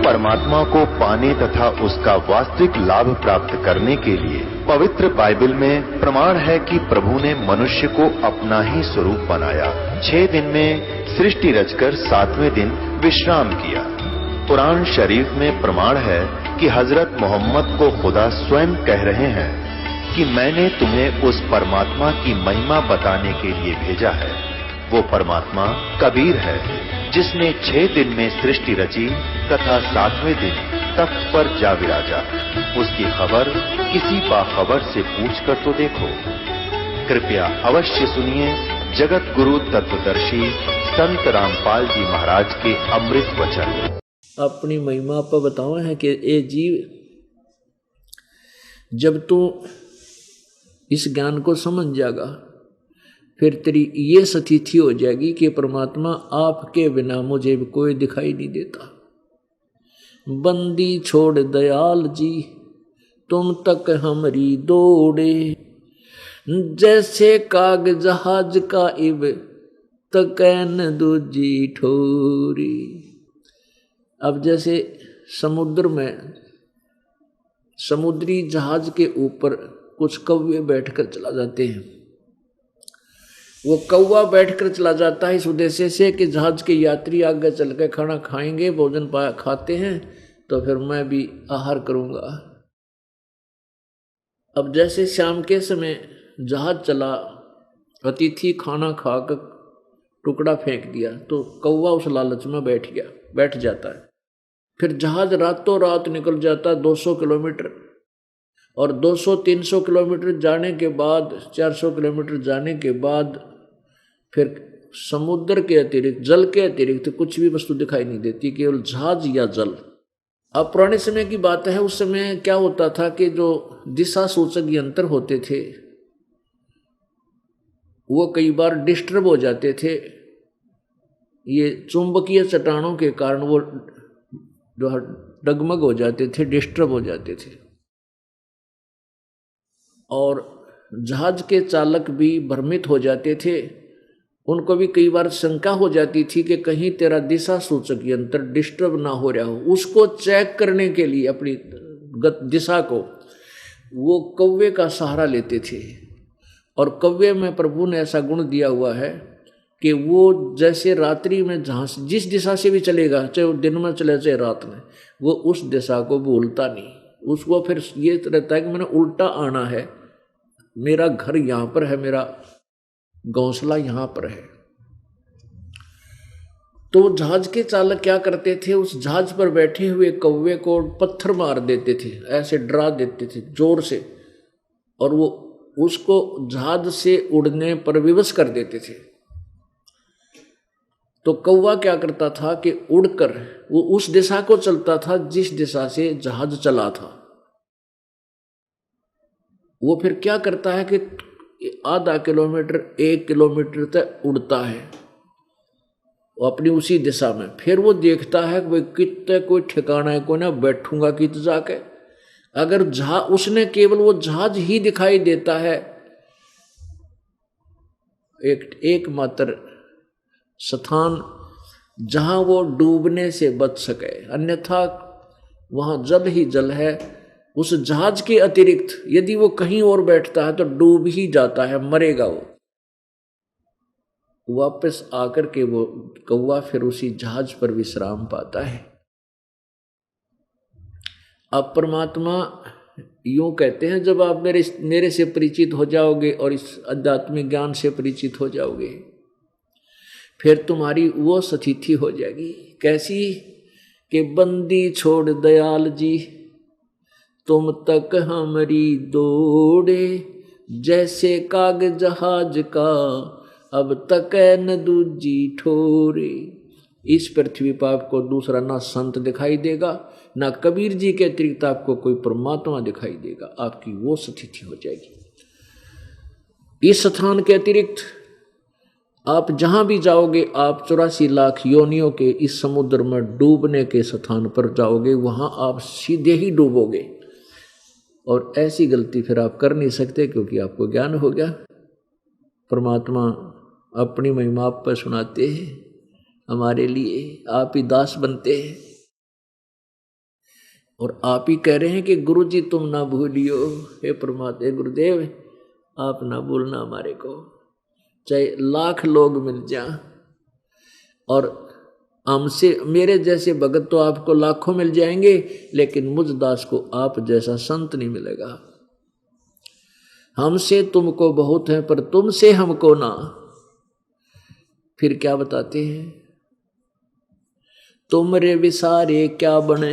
परमात्मा को पाने तथा उसका वास्तविक लाभ प्राप्त करने के लिए पवित्र बाइबल में प्रमाण है कि प्रभु ने मनुष्य को अपना ही स्वरूप बनाया। 6 दिन में सृष्टि रचकर 7वें दिन विश्राम किया। कुरान शरीफ में प्रमाण है कि हजरत मोहम्मद को खुदा स्वयं कह रहे हैं कि मैंने तुम्हें उस परमात्मा की महिमा बताने के लिए भेजा है। वो परमात्मा कबीर है जिसने 6 दिन में सृष्टि रची तथा 7वें दिन तख्त पर जा विराजा। उसकी खबर किसी बाखबर से पूछकर तो देखो। कृपया अवश्य सुनिए जगत गुरु तत्वदर्शी संत रामपाल जी महाराज के अमृत वचन। अपनी महिमा पर बताओ है कि ए जीव, जब तू इस ज्ञान को समझ जाएगा फिर तेरी ये स्थिति हो जाएगी कि परमात्मा आपके बिना मुझे भी कोई दिखाई नहीं देता। बंदी छोड़ दयाल जी तुम तक हमरी दौड़े, जैसे काग जहाज का इब तकैन दूजी ठोरी। अब जैसे समुद्र में समुद्री जहाज के ऊपर कुछ कौवे बैठकर चला जाते हैं। वो कौवा बैठकर चला जाता है इस उद्देश्य से कि जहाज के यात्री आगे चल के खाना खाएंगे, भोजन खाते हैं तो फिर मैं भी आहार करूंगा। अब जैसे शाम के समय जहाज चला, अतिथि खाना खाकर टुकड़ा फेंक दिया तो कौवा उस लालच में बैठ जाता है। फिर जहाज रातों रात निकल जाता 200 किलोमीटर, और 200-300 किलोमीटर जाने के बाद, 400 किलोमीटर जाने के बाद फिर समुद्र के अतिरिक्त, जल के अतिरिक्त कुछ भी वस्तु दिखाई नहीं देती, केवल जहाज या जल। अब पुराने समय की बात है, उस समय क्या होता था कि जो दिशा सूचक यंत्र होते थे वो कई बार डिस्टर्ब हो जाते थे। ये चुंबकीय चट्टानों के कारण वो जो डगमग हो जाते थे, डिस्टर्ब हो जाते थे, और जहाज के चालक भी भ्रमित हो जाते थे। उनको भी कई बार शंका हो जाती थी कि कहीं तेरा दिशा सूचक यंत्र डिस्टर्ब ना हो रहा हो। उसको चेक करने के लिए अपनी दिशा को वो कौवे का सहारा लेते थे। और कौवे में प्रभु ने ऐसा गुण दिया हुआ है कि वो जैसे रात्रि में जहाँ जिस दिशा से भी चलेगा, चाहे वो दिन में चले चाहे रात में, वो उस दिशा को भूलता नहीं। उसको फिर ये रहता है कि मैंने उल्टा आना है, मेरा घर यहाँ पर है, मेरा घोंसला यहाँ पर है। तो जहाज के चालक क्या करते थे, उस जहाज पर बैठे हुए कौवे को पत्थर मार देते थे, ऐसे डरा देते थे जोर से, और वो उसको जहाज से उड़ने पर विवश कर देते थे। तो कौवा क्या करता था कि उड़कर वो उस दिशा को चलता था जिस दिशा से जहाज चला था। वो फिर क्या करता है कि आधा किलोमीटर 1 किलोमीटर तक उड़ता है वो अपनी उसी दिशा में। फिर वो देखता है कि भाई कितने कोई ठिकाना है, कोई ना बैठूंगा कित जाके। अगर उसने केवल वो जहाज ही दिखाई देता है, एकमात्र स्थान जहां वो डूबने से बच सके, अन्यथा वहां जल ही जल है। उस जहाज के अतिरिक्त यदि वो कहीं और बैठता है तो डूब ही जाता है, मरेगा वो। वापस आकर के वो कौवा फिर उसी जहाज पर विश्राम पाता है। अब परमात्मा यूं कहते हैं, जब आप मेरे से परिचित हो जाओगे और इस आध्यात्मिक ज्ञान से परिचित हो जाओगे, फिर तुम्हारी वो स्थिति हो जाएगी कैसी कि बंदी छोड़ दयाल जी तुम तक हमारी दौड़े, जैसे काग जहाज का अब तक न दूजी ठोरे। इस पृथ्वी पर आपको दूसरा ना संत दिखाई देगा, ना कबीर जी के अतिरिक्त आपको कोई परमात्मा दिखाई देगा। आपकी वो स्थिति हो जाएगी। इस स्थान के अतिरिक्त आप जहां भी जाओगे, आप 84 लाख योनियों के इस समुद्र में डूबने के स्थान पर जाओगे, वहां आप सीधे ही डूबोगे। और ऐसी गलती फिर आप कर नहीं सकते, क्योंकि आपको ज्ञान हो गया। परमात्मा अपनी महिमा आप पर सुनाते हैं, हमारे लिए आप ही दास बनते हैं। और आप ही कह रहे हैं कि गुरु जी तुम ना भूलियो, हे परमात्मा, हे गुरुदेव आप ना भूलना हमारे को, चाहे लाख लोग मिल जाएं और हमसे मेरे जैसे भगत तो आपको लाखों मिल जाएंगे, लेकिन मुझ दास को आप जैसा संत नहीं मिलेगा। हमसे तुमको बहुत है पर तुमसे हमको ना। फिर क्या बताते हैं, तुमरे विसारे क्या बने,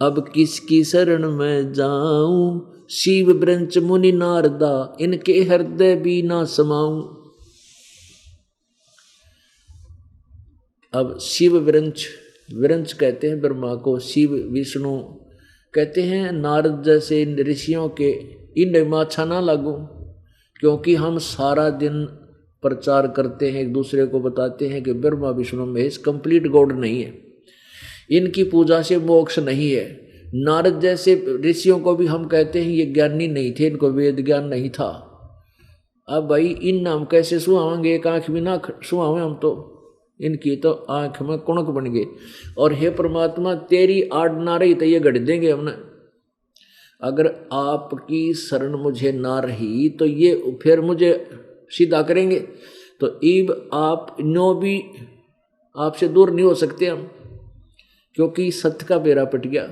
अब किसकी शरण में जाऊं, शिव ब्रंच मुनि नारदा, इनके हृदय भी ना समाऊं। अब शिव विरंच, विरंच कहते हैं ब्रह्मा को, शिव विष्णु कहते हैं नारद जैसे ऋषियों के इन माछा ना लागू, क्योंकि हम सारा दिन प्रचार करते हैं, एक दूसरे को बताते हैं कि ब्रह्मा विष्णु महेश कंप्लीट गॉड नहीं है, इनकी पूजा से मोक्ष नहीं है। नारद जैसे ऋषियों को भी हम कहते हैं ये ज्ञानी नहीं थे, इनको वेद ज्ञान नहीं था। अब भाई इन नाम कैसे सुहावेंगे, एक आंख भी ना सुहावे हम तो, इनकी तो आंख में कुणक बन गए। और हे परमात्मा तेरी आड़ ना रही तो ये गढ़ देंगे हमने, अगर आपकी शरण मुझे ना रही तो ये फिर मुझे सीधा करेंगे। तो ईब आप नो भी आपसे दूर नहीं हो सकते हम, क्योंकि सत्य का बेड़ा पट गया।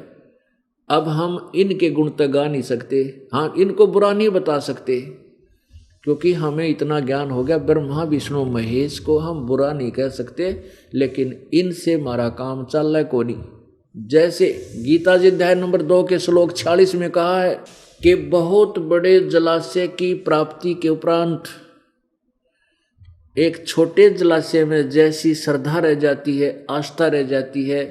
अब हम इनके गुण तक गा नहीं सकते, हाँ इनको बुरा नहीं बता सकते, क्योंकि हमें इतना ज्ञान हो गया। ब्रह्मा विष्णु महेश को हम बुरा नहीं कह सकते, लेकिन इनसे हमारा काम चल रहा है को नहीं। जैसे गीता जी अध्याय नंबर 2 के श्लोक 46 में कहा है कि बहुत बड़े जलाशय की प्राप्ति के उपरांत एक छोटे जलाशय में जैसी श्रद्धा रह जाती है, आस्था रह जाती है,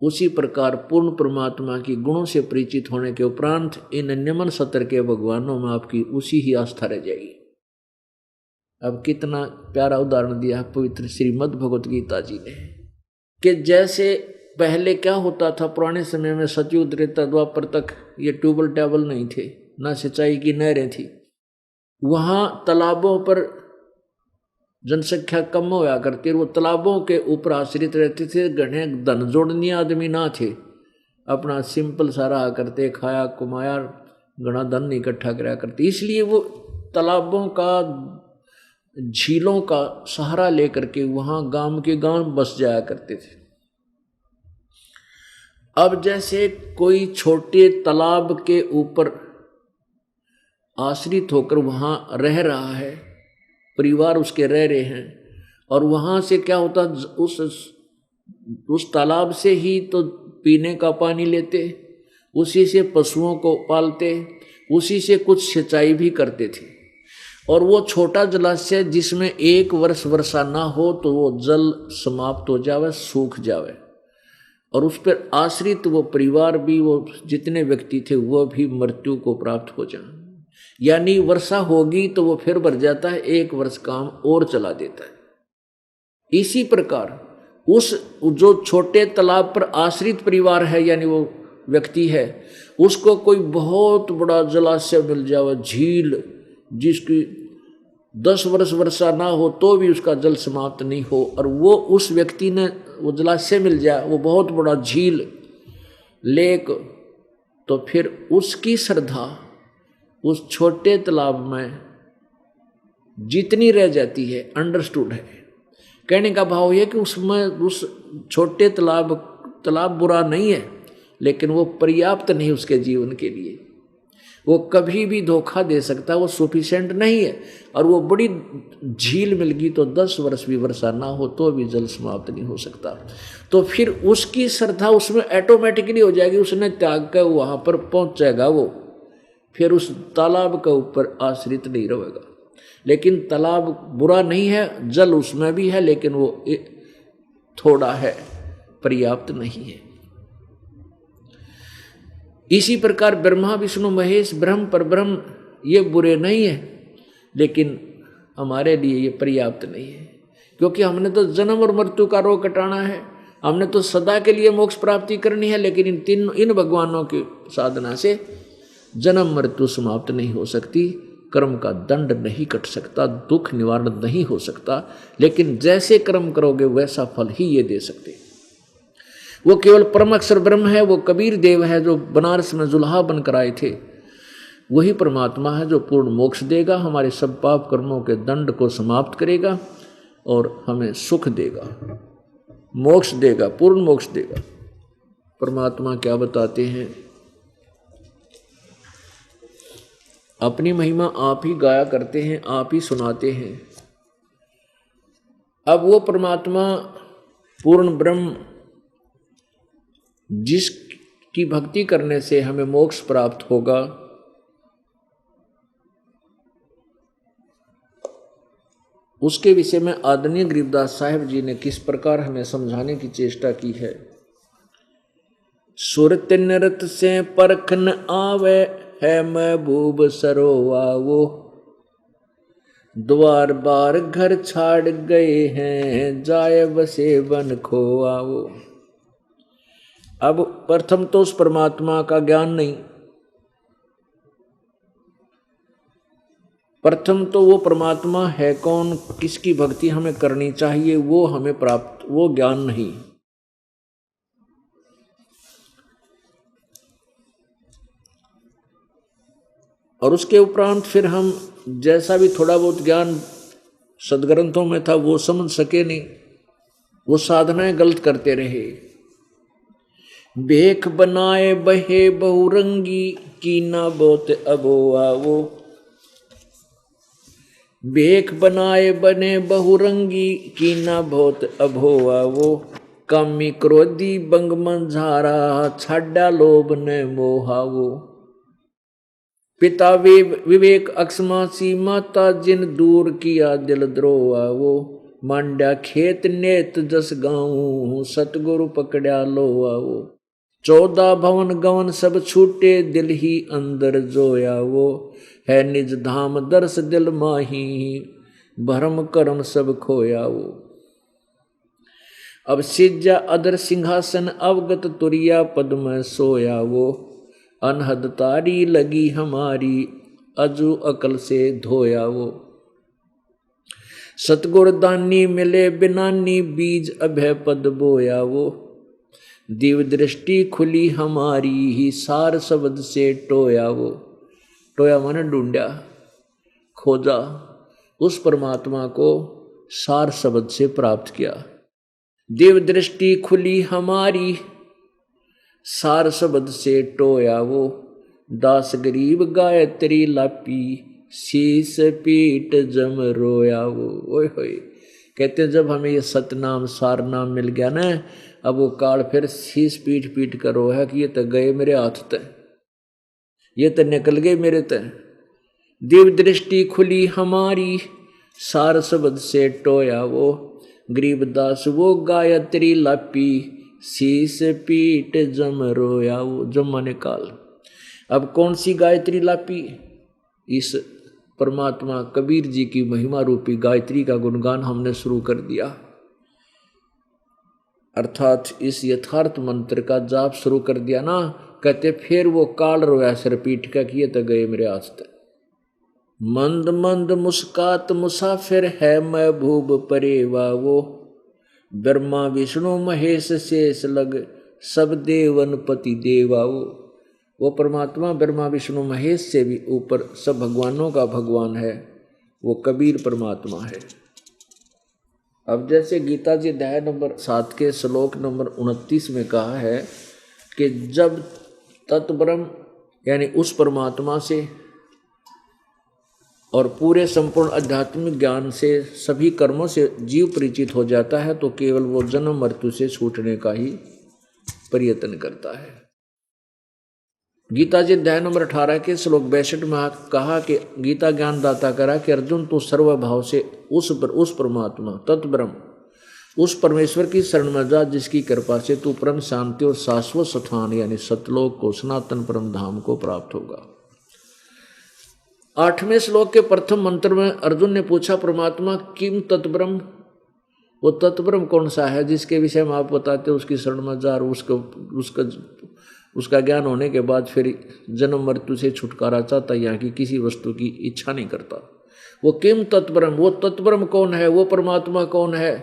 उसी प्रकार पूर्ण परमात्मा की गुणों से परिचित होने के उपरांत इन निम्न सत्र के भगवानों में आपकी उसी ही आस्था रह जाएगी। अब कितना प्यारा उदाहरण दिया पवित्र श्रीमद् भगवत गीता जी ने, कि जैसे पहले क्या होता था पुराने समय में, सतयुग त्रेता द्वापर तक ये ट्यूबल टैबल नहीं थे, ना सिंचाई की नहरें थी, वहाँ तालाबों पर जनसंख्या कम होया करती, वो तालाबों के ऊपर आश्रित रहते थे। घने धन जोड़नी आदमी ना थे, अपना सिंपल सा रहा करते, खाया कमाया, घना धन इकट्ठा कराया करते, इसलिए वो तालाबों का झीलों का सहारा लेकर के वहाँ गांव के गांव बस जाया करते थे। अब जैसे कोई छोटे तालाब के ऊपर आश्रित होकर वहाँ रह रहा है, परिवार उसके रह रहे हैं, और वहाँ से क्या होता, उस तालाब से ही तो पीने का पानी लेते, उसी से पशुओं को पालते, उसी से कुछ सिंचाई भी करते थे। और वो छोटा जलाशय जिसमें एक वर्ष वर्षा ना हो तो वो जल समाप्त हो जावे, सूख जावे, और उस पर आश्रित वो परिवार भी, वो जितने व्यक्ति थे वो भी मृत्यु को प्राप्त हो जाए। यानी वर्षा होगी तो वो फिर भर जाता है, एक वर्ष काम और चला देता है। इसी प्रकार उस जो छोटे तालाब पर आश्रित परिवार है, यानी वो व्यक्ति है, उसको कोई बहुत बड़ा जलाशय मिल जाए, झील जिसकी 10 वर्ष वर्षा ना हो तो भी उसका जल समाप्त नहीं हो, और वो उस व्यक्ति ने वो जलाशय मिल जाए, वो बहुत बड़ा झील लेक, तो फिर उसकी श्रद्धा उस छोटे तालाब में जितनी रह जाती है, अंडरस्टूड है। कहने का भाव यह कि उसमें उस छोटे तालाब बुरा नहीं है, लेकिन वो पर्याप्त नहीं उसके जीवन के लिए, वो कभी भी धोखा दे सकता, वो सफिशिएंट नहीं है। और वो बड़ी झील मिल गई तो 10 वर्ष भी वर्षा ना हो तो भी जल समाप्त नहीं हो सकता। तो फिर उसकी श्रद्धा उसमें ऑटोमेटिकली हो जाएगी, उसने त्याग कर वहाँ पर पहुँच जाएगा, वो फिर उस तालाब के ऊपर आश्रित नहीं रहेगा। लेकिन तालाब बुरा नहीं है, जल उसमें भी है, लेकिन वो थोड़ा है, पर्याप्त नहीं है। इसी प्रकार ब्रह्मा विष्णु महेश ब्रह्म परब्रह्म ये बुरे नहीं है, लेकिन हमारे लिए ये पर्याप्त नहीं है, क्योंकि हमने तो जन्म और मृत्यु का रोग कटाना है, हमने तो सदा के लिए मोक्ष प्राप्ति करनी है। लेकिन इन भगवानों की साधना से जन्म मृत्यु समाप्त नहीं हो सकती, कर्म का दंड नहीं कट सकता, दुख निवारण नहीं हो सकता, लेकिन जैसे कर्म करोगे वैसा फल ही ये दे सकते। वो केवल परम अक्षर ब्रह्म है, वो कबीर देव है जो बनारस में जुल्हा बनकर आए थे। वही परमात्मा है जो पूर्ण मोक्ष देगा, हमारे सब पाप कर्मों के दंड को समाप्त करेगा और हमें सुख देगा, मोक्ष देगा, पूर्ण मोक्ष देगा। परमात्मा क्या बताते हैं? अपनी महिमा आप ही गाया करते हैं, आप ही सुनाते हैं। अब वो परमात्मा पूर्ण ब्रह्म जिसकी भक्ति करने से हमें मोक्ष प्राप्त होगा, उसके विषय में आदरणीय गरीबदास साहिब जी ने किस प्रकार हमें समझाने की चेष्टा की है। सुरत नरत से परखन आवे है महबूब सरोवा वो, द्वार बार घर छाड़ गए हैं जाए बसे बन खोआ वो। अब प्रथम तो उस परमात्मा का ज्ञान नहीं, प्रथम तो वो परमात्मा है कौन, किसकी भक्ति हमें करनी चाहिए, वो हमें प्राप्त, वो ज्ञान नहीं। और उसके उपरांत फिर हम जैसा भी थोड़ा बहुत ज्ञान सदग्रंथों में था वो समझ सके नहीं, वो साधनाएं गलत करते रहे। बेख बनाए बहे बहुरंगी कीना बहुत अबोआ वो, बेख बनाए बने बहुरंगी कीना बहुत अभोआ वो, कामी क्रोधी बंग मंझारा छाड़ा लोभ ने मोहा वो। पिता विवेक अक्षमासी माता जिन दूर किया दिल द्रोहा वो, मांड्या खेत नेत जस गाऊं सतगुरु पकड़ा लोआ वो। 14 भवन गवन सब छूटे दिल ही अंदर जोया वो, है निज धाम दर्श दिल माही भरम कर्म सब खोया वो। अब सिज्जा अदर सिंहासन अवगत तुरिया पद में सोया वो, अनहद तारी लगी हमारी अजू अकल से धोया वो। सतगुर दानी मिले बिनानी बीज अभय पद बोया वो, दिव दृष्टि खुली हमारी ही सार शब्द से टोया वो। टोया माने ढूंढा, खोजा, उस परमात्मा को सार शब्द से प्राप्त किया। दिव दृष्टि खुली हमारी सार शब्द से टोया वो, दास गरीब गायत्री लापी शीस पीट जम रोया वो। ओए होए, कहते हैं जब हमें ये सतनाम सार नाम मिल गया ना, अब वो काल फिर शीस पीट पीट कर रो है कि ये तो गए मेरे हाथ तक, ये तो निकल गए मेरे तक। दिव दृष्टि खुली हमारी सार शब्द से टोया वो, गरीबदास वो गायत्री लापी शीस पीट जम रोया वो। जम माने काल। अब कौन सी गायत्री लापी? इस परमात्मा कबीर जी की महिमा रूपी गायत्री का गुणगान हमने शुरू कर दिया, अर्थात इस यथार्थ मंत्र का जाप शुरू कर दिया ना। कहते फिर वो काल रोया सिर पीट का किए तो गए मेरे आज तक। मंद मंद मुस्कात मुसाफिर है महबूब परेवा वो, ब्रह्मा विष्णु महेश शेष लग सब देवन पति देवा वो परमात्मा ब्रह्मा विष्णु महेश से भी ऊपर सब भगवानों का भगवान है, वो कबीर परमात्मा है। अब जैसे गीता जी अध्याय नंबर 7 के श्लोक नंबर 29 में कहा है कि जब तत्ब्रह्म यानी उस परमात्मा से और पूरे संपूर्ण आध्यात्मिक ज्ञान से सभी कर्मों से जीव परिचित हो जाता है तो केवल वो जन्म मृत्यु से छूटने का ही प्रयत्न करता है। गीता जी अध्याय नंबर 18 के श्लोक 62 में कहा कि गीता ज्ञान दाता करा कि अर्जुन तो सर्वभाव से उस परमात्मा तत्ब्रह्म उस परमेश्वर की शरण में जा जिसकी कृपा से तू परम शांति और शाश्वत स्थान यानी सतलोक को सनातन परम धाम को प्राप्त होगा। 8वें श्लोक के प्रथम मंत्र में अर्जुन ने पूछा परमात्मा किम तत्ब्रह्म, वो तत्ब्रह्म कौन सा है जिसके विषय में आप बताते हो उसकी शरण में जा और उसका ज्ञान होने के बाद फिर जन्म मृत्यु से छुटकारा चाहता, यहाँ की किसी वस्तु की इच्छा नहीं करता। वो किम तत्ब्रह्म, वो तत्ब्रह्म कौन है, वो परमात्मा कौन है?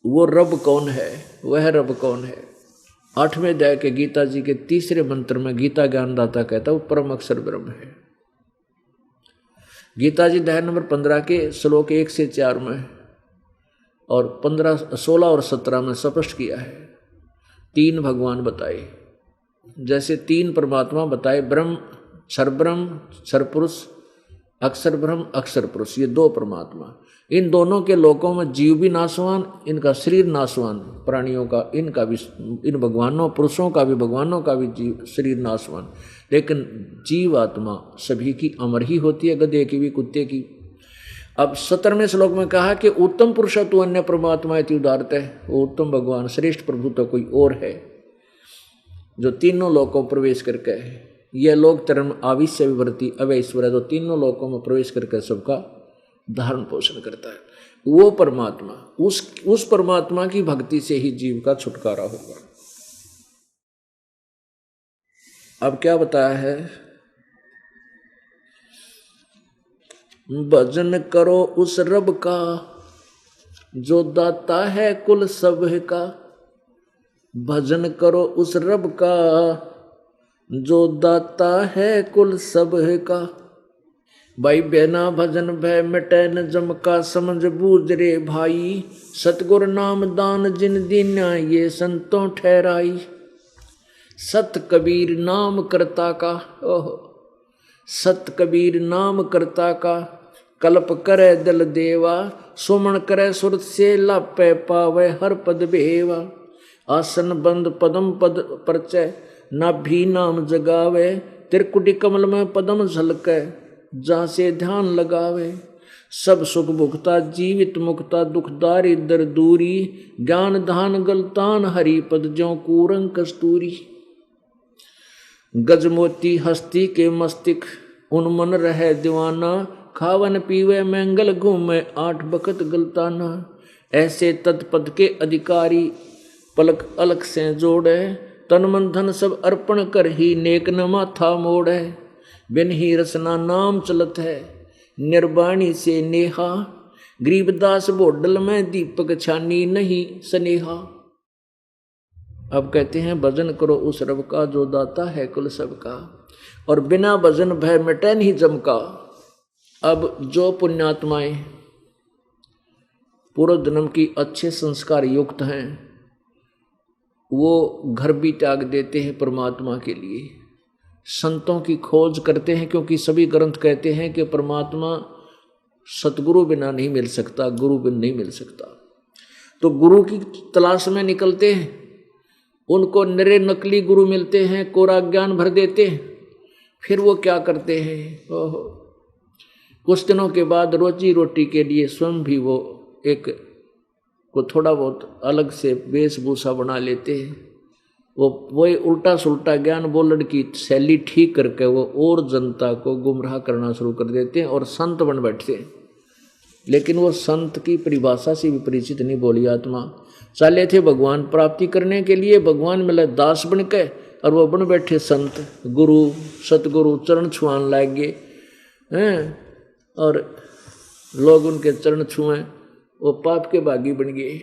वो रब कौन है, वह रब कौन है। 8वें अध्याय के गीता जी के 3रे मंत्र में गीता ज्ञानदाता कहता है वो परम अक्षर ब्रह्म है। गीता जी अध्याय नंबर 15 के श्लोक 1 से 4 में और 15, 16 और 17 में स्पष्ट किया है। 3 भगवान बताए, जैसे 3 परमात्मा बताए, ब्रह्म, क्षरपुरुष, अक्षर ब्रह्म, अक्षर पुरुष, ये 2 परमात्मा। इन दोनों के लोकों में जीव भी नाशवान, इनका शरीर नाशवान, प्राणियों का, इनका भी, इन भगवानों पुरुषों का भी, भगवानों का भी जीव शरीर नाशवान, लेकिन जीव आत्मा सभी की अमर ही होती है, गधे की भी, कुत्ते की। अब 17वें श्लोक में कहा कि उत्तम पुरुष तो अन्य परमात्मा इति उदारते है, वो उत्तम भगवान श्रेष्ठ प्रभु तो कोई और है जो तीनों लोकों प्रवेश करके ये लोक धर्म आविश्य विवर्ती अवैश्वर है, तो तीनों लोकों में प्रवेश करके सबका धारण पोषण करता है। वो परमात्मा, उस परमात्मा की भक्ति से ही जीव का छुटकारा होगा। अब क्या बताया है, भजन करो उस रब का जो दाता है कुल सब का। भजन करो उस रब का जो दाता है कुल सब का। भाई बिना भजन भय मिटे न जम का, समझ बूझ रे भाई। सतगुर नाम दान जिन दीन्या ये संतों ठहराई। सत कबीर नाम करता का, ओहो सत कबीर नाम करता का। कल्प करे दल देवा, सुमन करे सुरत से लापे पावे हर पद भेवा। आसन बंद पदम पद परचय, नाभि नाम जगावे। त्रिकुटी कमल में पदम झलके, जहाँ से ध्यान लगावे। सब सुख भुगता जीवित मुक्ता, दुख दारिद्र दूरी। ज्ञान धान गलतान हरि पद ज्यों कूरंग कस्तूरी। गजमोती हस्ती के मस्तिक, उन्मन रहे दीवाना। खावन पीवे मंगल घूमे, 8 बखत गलताना। ऐसे तत्पद के अधिकारी, पलक अलग से जोड़े। तन मन धन सब अर्पण कर ही, नेक न माथा मोड़े। बिन ही रसना नाम चलत है, निर्वाणी से नेहा। गरीबदास बोडल में दीपक छानी नहीं सनेहा। अब कहते हैं भजन करो उस रब का जो दाता है कुल सब का, और बिना भजन भय मिटे नहीं जम का। अब जो पुण्यात्माएं पूर्व जन्म की अच्छे संस्कार युक्त हैं, वो घर भी त्याग देते हैं परमात्मा के लिए। संतों की खोज करते हैं, क्योंकि सभी ग्रंथ कहते हैं कि परमात्मा सतगुरु बिना नहीं मिल सकता, गुरु बिना नहीं मिल सकता। तो गुरु की तलाश में निकलते हैं, उनको निरे नकली गुरु मिलते हैं, कोरा ज्ञान भर देते हैं। फिर वो क्या करते हैं, ओहो कुछ दिनों के बाद रोजी रोटी के लिए स्वयं भी वो एक को थोड़ा बहुत अलग से वेशभूषा बना लेते हैं। वो वही उल्टा सुल्टा ज्ञान बोलने की शैली ठीक करके वो और जनता को गुमराह करना शुरू कर देते हैं और संत बन बैठते हैं। लेकिन वो संत की परिभाषा से भी परिचित नहीं भोली आत्मा। चले थे भगवान प्राप्ति करने के लिए, भगवान मिले दास बन के, और वो बन बैठे संत, गुरु सतगुरु चरण छुआन लग गए हैं, और लोग उनके चरण छुए, वो पाप के भागी बन गए।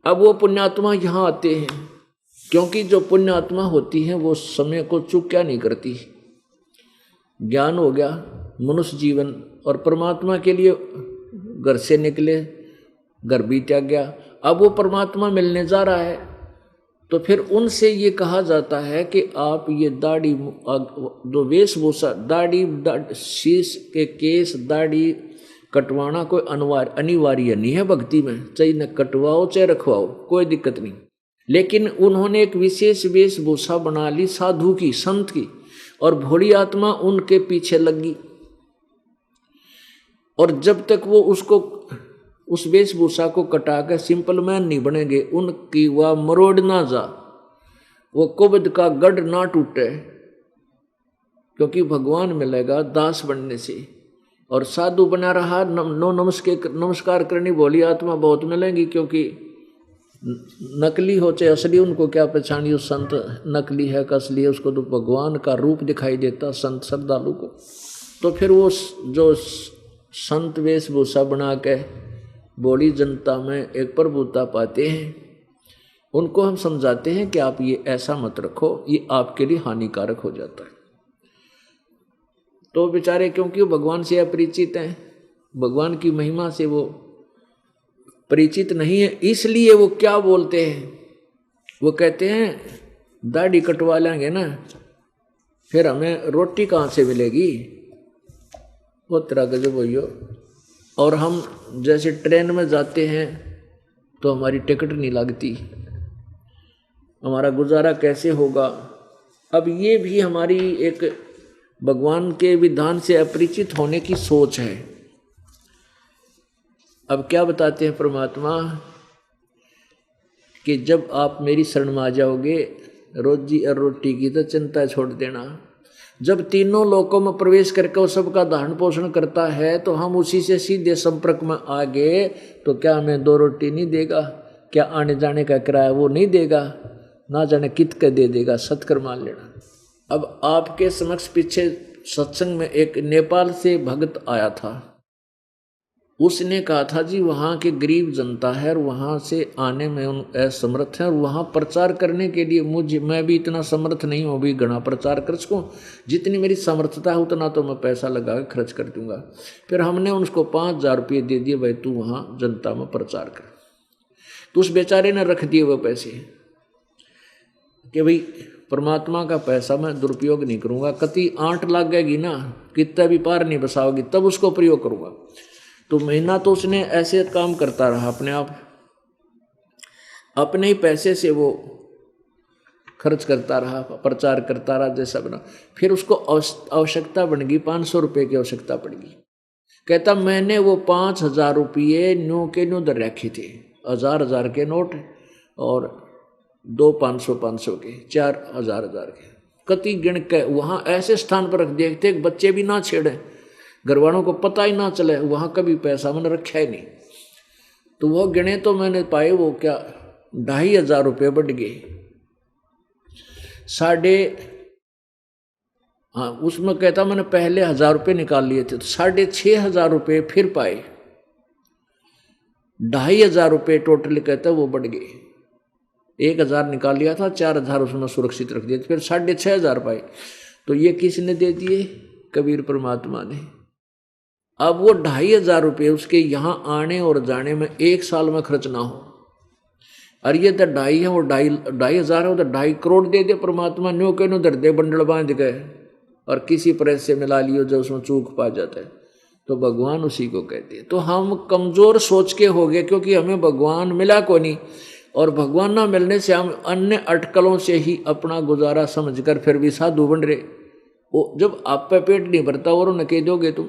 अब वो पुण्यात्मा यहाँ आते हैं, क्योंकि जो पुण्यात्मा होती है वो समय को चूक क्या नहीं करती। ज्ञान हो गया, मनुष्य जीवन और परमात्मा के लिए घर से निकले, घर भी त्याग गया। अब वो परमात्मा मिलने जा रहा है, तो फिर उनसे ये कहा जाता है कि आप ये दाढ़ी जो वेशभूषा, दाढ़ी शीश के केस दाढ़ी कटवाना कोई अनिवार्य नहीं है भक्ति में, चाहे न कटवाओ चाहे रखवाओ, कोई दिक्कत नहीं। लेकिन उन्होंने एक विशेष वेशभूषा बना ली साधु की, संत की, और भोली आत्मा उनके पीछे लगी। और जब तक वो उसको उस वेशभूषा को कटा कर सिंपल मैन नहीं बनेंगे, उनकी वह मरोड़ ना जा, वो कुबद का गढ़ ना टूटे, क्योंकि भगवान मिलेगा दास बनने से। और साधु बना रहा, नमस्कार करनी भोली आत्मा बहुत मिलेंगी, क्योंकि नकली हो चाहे असली, उनको क्या पहचानियो संत नकली है का असली है, उसको तो भगवान का रूप दिखाई देता संत श्रद्धालु को। तो फिर वो जो संत वेशभूषा बना के बड़ी जनता में एक प्रभुता पाते हैं, उनको हम समझाते हैं कि आप ये ऐसा मत रखो, ये आपके लिए हानिकारक हो जाता है। तो बेचारे क्योंकि वो भगवान से अपरिचित हैं, भगवान की महिमा से वो परिचित नहीं है, इसलिए वो क्या बोलते हैं, वो कहते हैं दाढ़ी कटवा लेंगे ना फिर हमें रोटी कहाँ से मिलेगी, वो तरह का जो भैया। और हम जैसे ट्रेन में जाते हैं तो हमारी टिकट नहीं लगती, हमारा गुजारा कैसे होगा। अब ये भी हमारी एक भगवान के विधान से अपरिचित होने की सोच है। अब क्या बताते हैं परमात्मा कि जब आप मेरी शरण में आ जाओगे, रोजी और रोटी की तो चिंता छोड़ देना। जब तीनों लोकों में प्रवेश करके वो सबका धारण पोषण करता है तो हम उसी से सीधे संपर्क में आ गए तो क्या हमें 2 रोटी नहीं देगा, क्या आने जाने का किराया वो नहीं देगा, ना जाने कित का दे देगा, सत्कर मान लेना। अब आपके समक्ष पीछे सत्संग में एक नेपाल से भक्त आया था, उसने कहा था जी वहाँ के गरीब जनता है और वहाँ से आने में असमर्थ है और वहाँ प्रचार करने के लिए मैं भी इतना समर्थ नहीं हूँ अभी घना प्रचार कर सकूँ, जितनी मेरी समर्थता है उतना तो मैं पैसा लगा के खर्च कर दूंगा। फिर हमने उसको 5,000 रुपये दे दिए, भाई तू वहाँ जनता में प्रचार कर। तो उस बेचारे ने रख दिए वो पैसे कि भाई परमात्मा का पैसा मैं दुरुपयोग नहीं करूँगा, कति 8 लगेगी ना, कितना भी पार नहीं बसाओगी तब उसको प्रयोग करूँगा। तो महीना तो उसने ऐसे काम करता रहा, अपने आप अपने ही पैसे से वो खर्च करता रहा, प्रचार करता रहा जैसा बना। फिर उसको आवश्यकता बन गई, 500 रुपये की आवश्यकता पड़ गई। कहता मैंने वो 5,000 रुपये न्यू के न्यू दर रखे थे, 1,000 के नोट और 2 500 के, 4,000 के, कति गिण के वहाँ ऐसे स्थान पर रख देखते बच्चे भी ना छेड़े, घर वालों को पता ही ना चले, वहाँ कभी पैसा मैंने रखा ही नहीं। तो वो गिने तो मैंने पाए वो क्या 2,500 रुपये बढ़ गए, उसमें कहता मैंने पहले 1,000 रुपये निकाल लिए थे तो 6,500 रुपये फिर पाए, 2,500 रुपये टोटल कहता वो बढ़ गए। 1,000 निकाल लिया था, 4,000 उसमें सुरक्षित रख दिए, फिर 6,500 पाए। तो ये किसने दे दिए? कबीर परमात्मा ने। अब वो 2,500 रुपये उसके यहाँ आने और जाने में 1 साल में खर्च ना हो, और ये तो 2,500 है, वो 2,500 है, वो तो 2.5 करोड़ दे दे परमात्मा, न्यू के न्यू दर दे बंडल बांध गए और किसी प्रेस से मिला लियो जो उसमें चूक पा जाता है, तो भगवान उसी को कहते हैं। तो हम कमजोर सोच के हो गए क्योंकि हमें भगवान मिला को नहीं, और भगवान ना मिलने से हम अन्य अटकलों से ही अपना गुजारा समझकर फिर भी साधु बन रहे। वो जब आप पे पेट नहीं भरता और उन्हें कह दोगे तुम,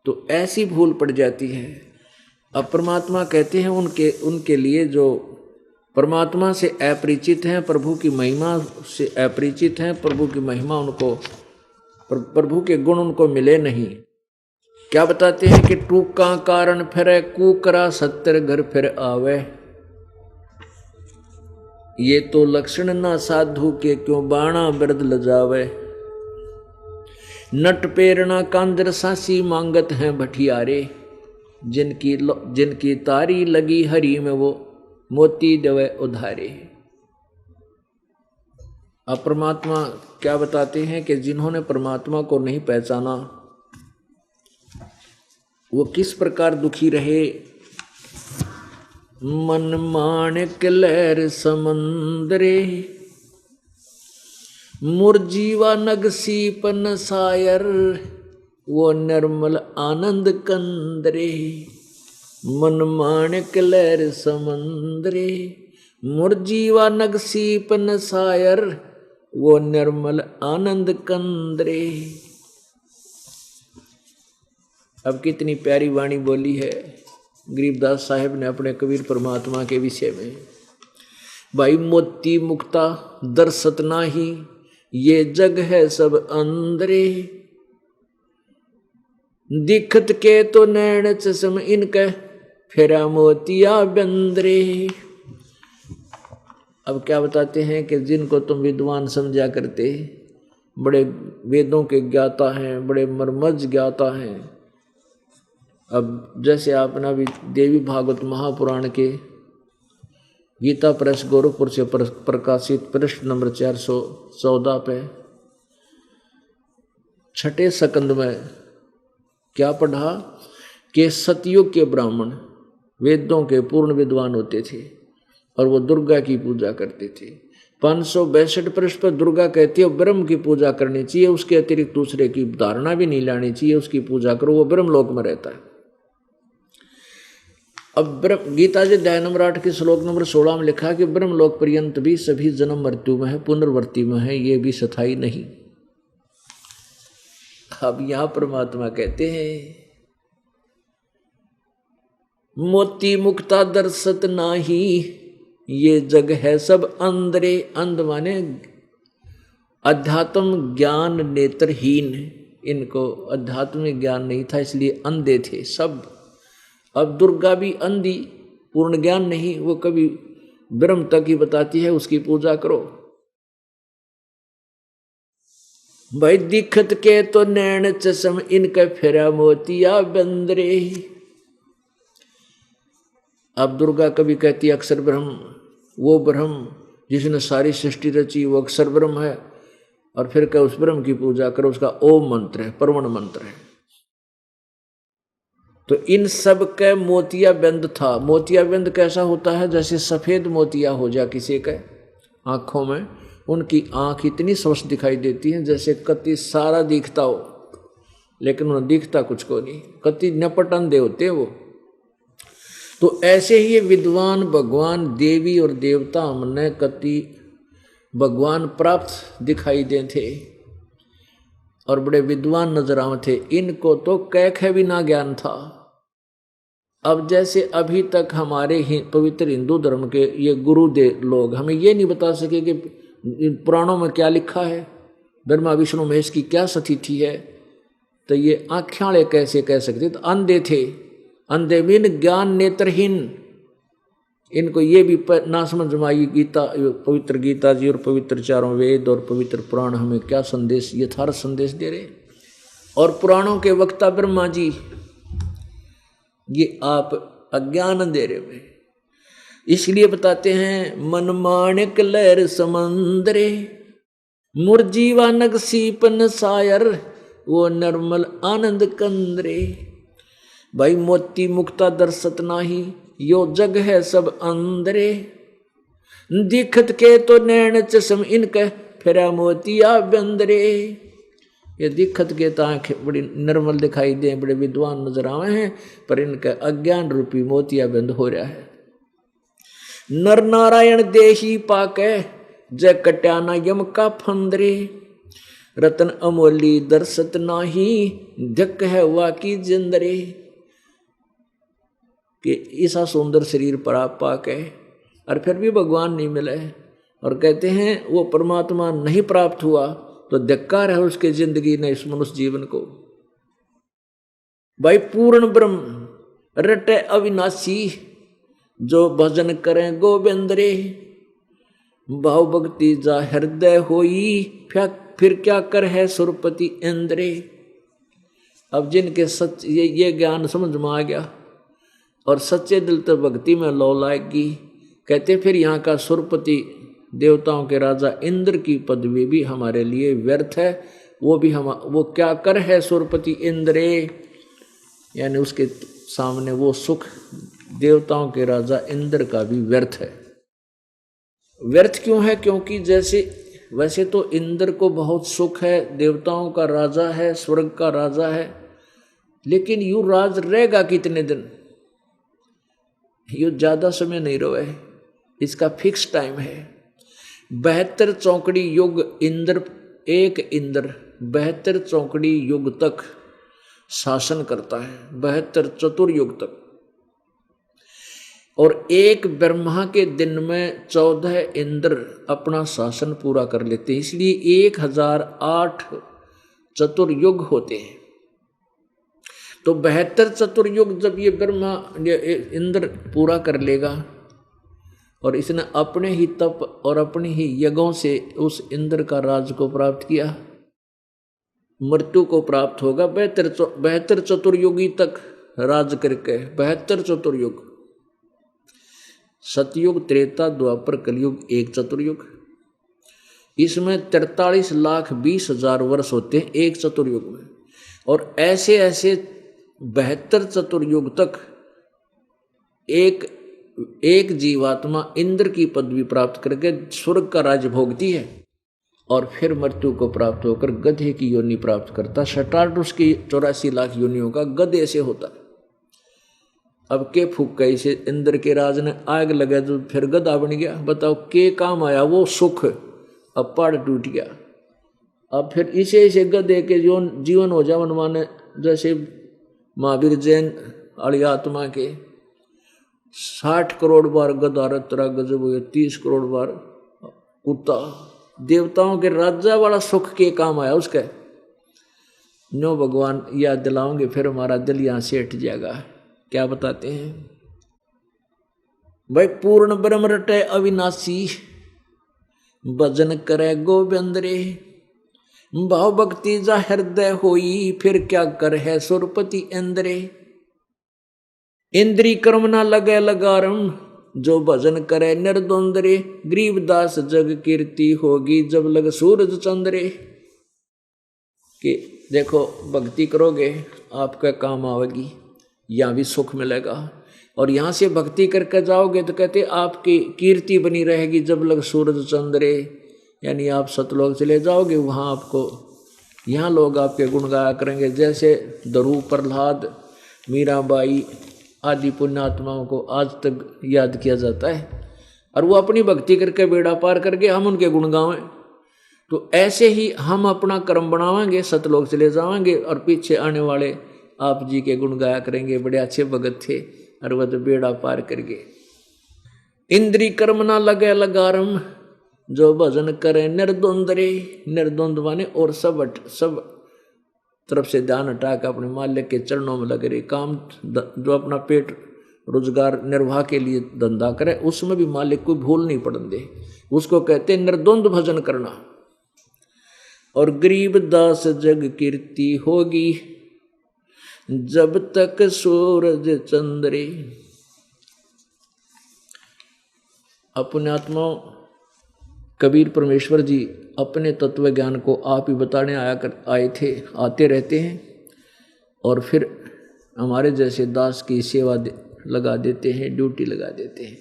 तो ऐसी भूल पड़ जाती है। अब परमात्मा कहते हैं उनके लिए जो परमात्मा से अपरिचित हैं, प्रभु की महिमा से अपरिचित हैं, प्रभु की महिमा उनको, प्रभु के गुण उनको मिले नहीं। क्या बताते हैं कि टूका कारण फिरे, कूकरा 70 घर फिर आवे, ये तो लक्षण ना साधु के क्यों बाणा बिरद लजावे, नट पेरना कांदर सासी मांगत हैं भटियारे, जिनकी तारी लगी हरी में वो मोती देवे उधारे। अब परमात्मा क्या बताते हैं कि जिन्होंने परमात्मा को नहीं पहचाना वो किस प्रकार दुखी रहे। मन माणिक लहर समंदरे, मुरजीवा नगसी पन सायर, वो निर्मल आनंद कंदरे। मन माणिक लहर समंदरे, मुरजीवा नगसी पन सायर, वो निर्मल आनंद कंदरे। अब कितनी प्यारी वाणी बोली है गरीबदास साहेब ने अपने कबीर परमात्मा के विषय में। भाई मोती मुक्ता दर्शत नाही, ये जग है सब अंदरे, दिखत के तो नैन चश्म इनके, फेरा मोतिया बंदरे। अब क्या बताते हैं कि जिनको तुम विद्वान समझा करते, बड़े वेदों के ज्ञाता हैं, बड़े मर्मज्ञ ज्ञाता हैं, अब जैसे आपने अभी देवी भागवत महापुराण के गीता प्रेस गोरखपुर से प्रकाशित पृष्ठ नंबर 414 पे छठे सकंद में क्या पढ़ा कि सतयुग के ब्राह्मण वेदों के पूर्ण विद्वान होते थे और वो दुर्गा की पूजा करते थे। 562 पृष्ठ पर दुर्गा कहती है ब्रह्म की पूजा करनी चाहिए, उसके अतिरिक्त दूसरे की धारणा भी नहीं लानी चाहिए, उसकी पूजा करो, वो ब्रह्म लोक में रहता है। अब गीता जी अध्याय नंबर 8 के श्लोक नंबर 16 में लिखा कि ब्रह्म लोक पर्यंत भी सभी जन्म मृत्यु में है, पुनर्वृत्ति में है, ये भी स्थायी नहीं। अब यहां परमात्मा कहते हैं मोती मुक्ता दर्शत नाही, ये जग है सब अंधरे। अंध माने अध्यात्म ज्ञान नेत्रहीन, इनको अध्यात्म ज्ञान नहीं था इसलिए अंधे थे सब। अब दुर्गा भी अंधी, पूर्ण ज्ञान नहीं, वो कभी ब्रह्म तक ही बताती है, उसकी पूजा करो। भाई दिखत के तो नैन चश्म, इनके फेरा मोतिया बंदरे। अब दुर्गा कभी कहती है अक्षर ब्रह्म, वो ब्रह्म जिसने सारी सृष्टि रची वो अक्षर ब्रह्म है, और फिर कह उस ब्रह्म की पूजा करो, उसका ओम मंत्र है, परमण मंत्र है। तो इन सब के मोतिया बंद था। मोतिया बंद कैसा होता है? जैसे सफेद मोतिया हो जा किसी के आंखों में, उनकी आंख इतनी स्वस्थ दिखाई देती है जैसे कति सारा दिखता हो, लेकिन उन्हें दिखता कुछ को नहीं, कति नपट अंधे होते वो। तो ऐसे ही विद्वान भगवान देवी और देवता हमने कति भगवान प्राप्त दिखाई दे थे और बड़े विद्वान नजर आवे थे, इनको तो कैख भी ना ज्ञान था। अब जैसे अभी तक हमारे पवित्र हिंदू धर्म के ये गुरुदेव लोग हमें ये नहीं बता सके कि पुराणों में क्या लिखा है, ब्रह्मा विष्णु महेश की क्या स्थिति है, तो ये आँखें कैसे कह सकते? तो अंधे थे, अंधे मीन ज्ञान नेत्रहीन। इनको ये भी ना समझ में आई गीता, पवित्र गीता जी और पवित्र चारों वेद और पवित्र पुराण हमें क्या संदेश, यथार्थ संदेश दे रहे। और पुराणों के वक्ता ब्रह्मा जी ये आप अज्ञान दे रहे हुए, इसलिए बताते हैं मन माणिक लहर समंदरे, मुरजीवा नग सीपन सायर, वो निर्मल आनंद कंदरे। भाई मोती मुक्ता दर्शत नाही, यो जग है सब अंदरे। दिखत के तो नैन चश्म, इनके फेरा मोतिया बंदरे। ये दिखत के तो आंखें बड़ी निर्मल दिखाई दे, बड़े विद्वान नजर आवे हैं, पर इनका अज्ञान रूपी मोतिया बंद हो रहा है। नर नारायण देही पाके, जय कट्याना यम का फंदरे। रतन अमोली दर्शत नाही, धक है वाकी जिंदरे। कि ऐसा सुंदर शरीर पर आप पाके और फिर भी भगवान नहीं मिले, और कहते हैं वो परमात्मा नहीं प्राप्त हुआ तो धिक्कार है उसके जिंदगी ने, इस मनुष्य जीवन को। भाई पूर्ण ब्रह्म रटे अविनाशी, जो भजन करें गोविंद रे। भाव भक्ति जा हृदय होई, फिर क्या कर है सुरपति इंद्रे। अब जिनके सच ये ज्ञान समझ में आ गया और सच्चे दिल तो भक्ति में लौ लाएगी, कहते फिर यहाँ का सुरपति देवताओं के राजा इंद्र की पदवी भी हमारे लिए व्यर्थ है। वो क्या कर है सुरपति इंद्रे, यानी उसके सामने वो सुख देवताओं के राजा इंद्र का भी व्यर्थ है। व्यर्थ क्यों है? क्योंकि वैसे तो इंद्र को बहुत सुख है, देवताओं का राजा है, स्वर्ग का राजा है, लेकिन यूं राज रहेगा कितने दिन? यूं ज्यादा समय नहीं रहे, इसका फिक्स टाइम है। 72 चौकड़ी युग एक इंद्र 72 चौकड़ी युग तक शासन करता है, 72 चतुर्युग तक। और एक ब्रह्मा के दिन में 14 इंद्र अपना शासन पूरा कर लेते हैं, इसलिए 1008 चतुर्युग होते हैं। तो 72 चतुर्युग जब ये ब्रह्मा इंद्र पूरा कर लेगा, और इसने अपने ही तप और अपने ही यज्ञों से उस इंद्र का राज को प्राप्त किया, मृत्यु को प्राप्त होगा 72 चतुर्युगी तक राज करके 72 चतुर्युग, सतयुग, त्रेता, द्वापर, कलयुग, एक चतुर्युग। इसमें 43,20,000 वर्ष होते हैं एक चतुर्युग में। और ऐसे ऐसे 72 चतुर्युग तक एक जीवात्मा इंद्र की पदवी प्राप्त करके स्वर्ग का राज्य भोगती है और फिर मृत्यु को प्राप्त होकर गधे की योनि प्राप्त करता। शटार्टुस की 84 लाख योनियों का गधे से होता। अब के फूक गई से इंद्र के राज ने आग लगा तो फिर गधा बन गया। बताओ के काम आया वो सुख, अब पहाड़ टूट गया। अब फिर इसे गधे के जीवन हो जावन माने जैसे महावीर जैन वाली आत्मा के 60 करोड़ बार गधा रतरा गजब हुए, 30 करोड़ बार कुत्ता। देवताओं के राजा वाला सुख के काम आया उसका। नो भगवान याद दिलाओगे फिर हमारा दिल यहां से हट जाएगा। क्या बताते हैं भाई? पूर्ण ब्रह्म रटे अविनाशी, भजन करे गोविंद रे, भाव भक्ति जा हृदय होई, फिर क्या कर है सुरपति इंद्रे। इंद्री कर्म ना लगे लगारम, जो भजन करे निर्द्वंद रे, गरीबदास जग कीर्ति होगी, जब लग सूरज चंद्रे। कि देखो भक्ति करोगे आपका काम आवेगी, यहाँ भी सुख मिलेगा। और यहाँ से भक्ति करके जाओगे तो कहते आपकी कीर्ति बनी रहेगी जब लग सूरज चंद्रे। यानी आप सतलोक चले जाओगे, वहाँ आपको यहाँ लोग आपके गुण गाया करेंगे। जैसे दरू, प्रहलाद, मीराबाई आदि पुण्यात्माओं को आज तक याद किया जाता है और वो अपनी भक्ति करके बेड़ा पार करके हम उनके गुण गावें। तो ऐसे ही हम अपना कर्म बनावेंगे, सतलोक चले जाएंगे और पीछे आने वाले आप जी के गुण गाया करेंगे, बड़े अच्छे भगत थे और वह तो बेड़ा पार कर गए। इंद्री कर्म ना लगे लगारम, जो भजन करे निर्द्वंद रे। निर्द्वंद माने और सब तरफ से ध्यान हटा के अपने मालिक के चरणों में लगे रहे। काम जो अपना पेट रोजगार निर्वाह के लिए धंधा करे उसमें भी मालिक को भूल नहीं पड़ने दे, उसको कहते निर्द्वंद भजन करना। और गरीब दास जग कीर्ति होगी, जब तक सूरज चंद्रे। अपने आत्मा कबीर परमेश्वर जी अपने तत्व ज्ञान को आप ही बताने आते रहते हैं और फिर हमारे जैसे दास की सेवा लगा देते हैं, ड्यूटी लगा देते हैं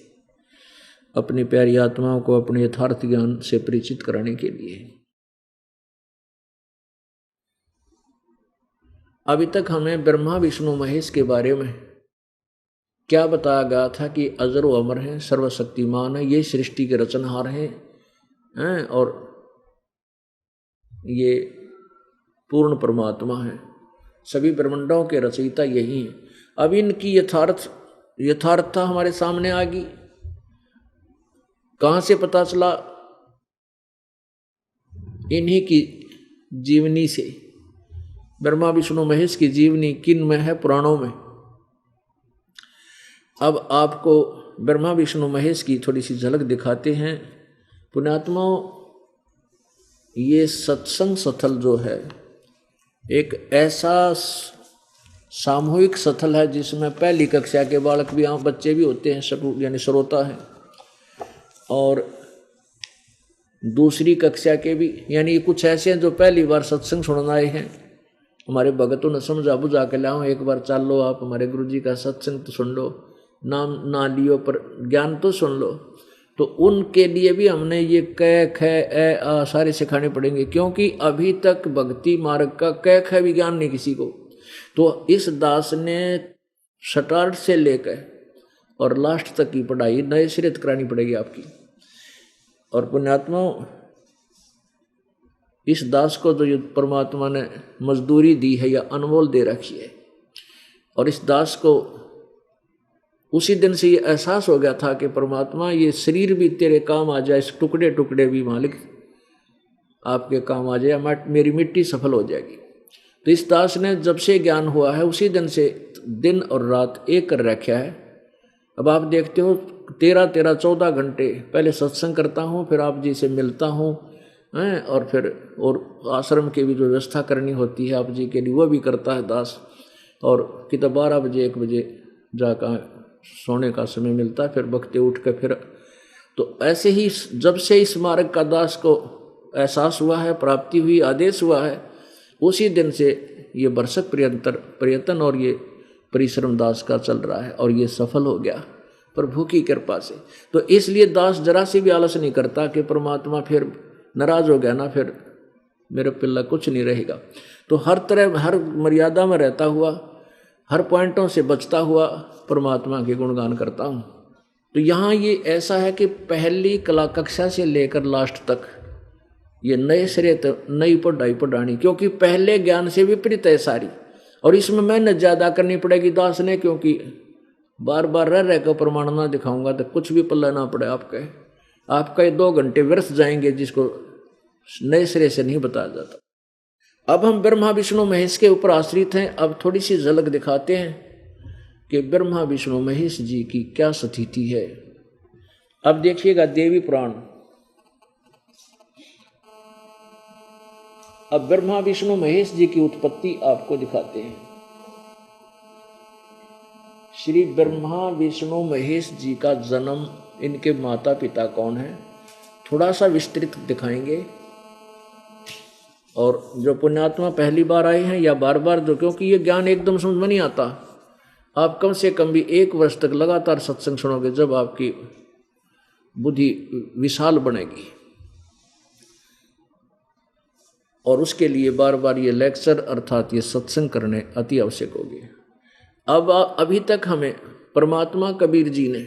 अपनी प्यारी आत्माओं को अपने यथार्थ ज्ञान से परिचित कराने के लिए। अभी तक हमें ब्रह्मा विष्णु महेश के बारे में क्या बताया गया था कि अजर व अमर हैं, सर्वशक्तिमान है, ये सृष्टि के रचनहार हैं और ये पूर्ण परमात्मा है, सभी ब्रह्मांडों के रचयिता यही हैं। अब इनकी यथार्थता हमारे सामने आ गई। कहाँ से पता चला? इन्हीं की जीवनी से। ब्रह्मा विष्णु महेश की जीवनी किन में है? पुराणों में। अब आपको ब्रह्मा विष्णु महेश की थोड़ी सी झलक दिखाते हैं। पुण्यात्माओं, ये सत्संग स्थल जो है एक ऐसा सामूहिक स्थल है जिसमें पहली कक्षा के बालक भी, बच्चे भी होते हैं, यानी श्रोता हैं, और दूसरी कक्षा के भी, यानी कुछ ऐसे हैं जो पहली बार सत्संग सुनने आए हैं। हमारे भगतों ने समझा बुझा के लाओ, एक बार चल लो आप हमारे गुरु जी का सत्संग तो सुन लो, नाम ना लियो पर ज्ञान तो सुन लो। तो उनके लिए भी हमने ये क ख ए आ सारे सिखाने पड़ेंगे, क्योंकि अभी तक भक्ति मार्ग का क ख भी ज्ञान नहीं किसी को। तो इस दास ने स्टार्ट से लेकर और लास्ट तक की पढ़ाई नए सिरे करानी पड़ेगी आपकी। और पुण्यात्माओं, इस दास को जो परमात्मा ने मजदूरी दी है या अनमोल दे रखी है, और इस दास को उसी दिन से ये एहसास हो गया था कि परमात्मा ये शरीर भी तेरे काम आ जाए, इस टुकड़े टुकड़े भी मालिक आपके काम आ जाए, मेरी मिट्टी सफल हो जाएगी। तो इस दास ने जब से ज्ञान हुआ है उसी दिन से दिन और रात एक कर रखा है। अब आप देखते हो 13-14 घंटे पहले सत्संग करता हूँ, फिर आप जी से मिलता हूँ, और आश्रम की भी जो व्यवस्था करनी होती है आप जी के लिए वो भी करता है दास। और कितना 12 बजे 1 बजे जाकर सोने का समय मिलता है, फिर वक्ते उठ कर फिर। तो ऐसे ही जब से इस मार्ग का दास को एहसास हुआ है, प्राप्ति हुई, आदेश हुआ है, उसी दिन से ये वर्षक प्रयत्न और ये परिश्रम दास का चल रहा है और ये सफल हो गया प्रभु की कृपा से। तो इसलिए दास जरा से भी आलस नहीं करता कि परमात्मा फिर नाराज हो गया ना, फिर मेरे पिल्ला कुछ नहीं रहेगा। तो हर तरह, हर मर्यादा में रहता हुआ, हर पॉइंटों से बचता हुआ परमात्मा के गुणगान करता हूँ। तो यहाँ ये ऐसा है कि पहली कला कक्षा से लेकर लास्ट तक ये नए सिरे नई पढ़ाई पढ़ानी, क्योंकि पहले ज्ञान से विपरीत है सारी, और इसमें मेहनत ज़्यादा करनी पड़ेगी दास ने, क्योंकि बार बार रह कर प्रमाण ना दिखाऊंगा तो कुछ भी पल्ला ना पड़े आपका ये 2 घंटे व्यर्थ जाएंगे, जिसको नए सिरे से नहीं बताया जाता। अब हम ब्रह्मा विष्णु महेश के ऊपर आश्रित हैं। अब थोड़ी सी झलक दिखाते हैं कि ब्रह्मा विष्णु महेश जी की क्या स्थिति है। अब देखिएगा देवी पुराण। अब ब्रह्मा विष्णु महेश जी की उत्पत्ति आपको दिखाते हैं। श्री ब्रह्मा विष्णु महेश जी का जन्म, इनके माता पिता कौन है, थोड़ा सा विस्तृत दिखाएंगे। और जो पुण्यात्मा पहली बार आए हैं या बार बार जो, क्योंकि ये ज्ञान एकदम समझ में नहीं आता, आप कम से कम भी 1 वर्ष तक लगातार सत्संग सुनोगे, जब आपकी बुद्धि विशाल बनेगी। और उसके लिए बार बार ये लेक्चर अर्थात ये सत्संग करने अति आवश्यक होगी। अब अभी तक हमें परमात्मा कबीर जी ने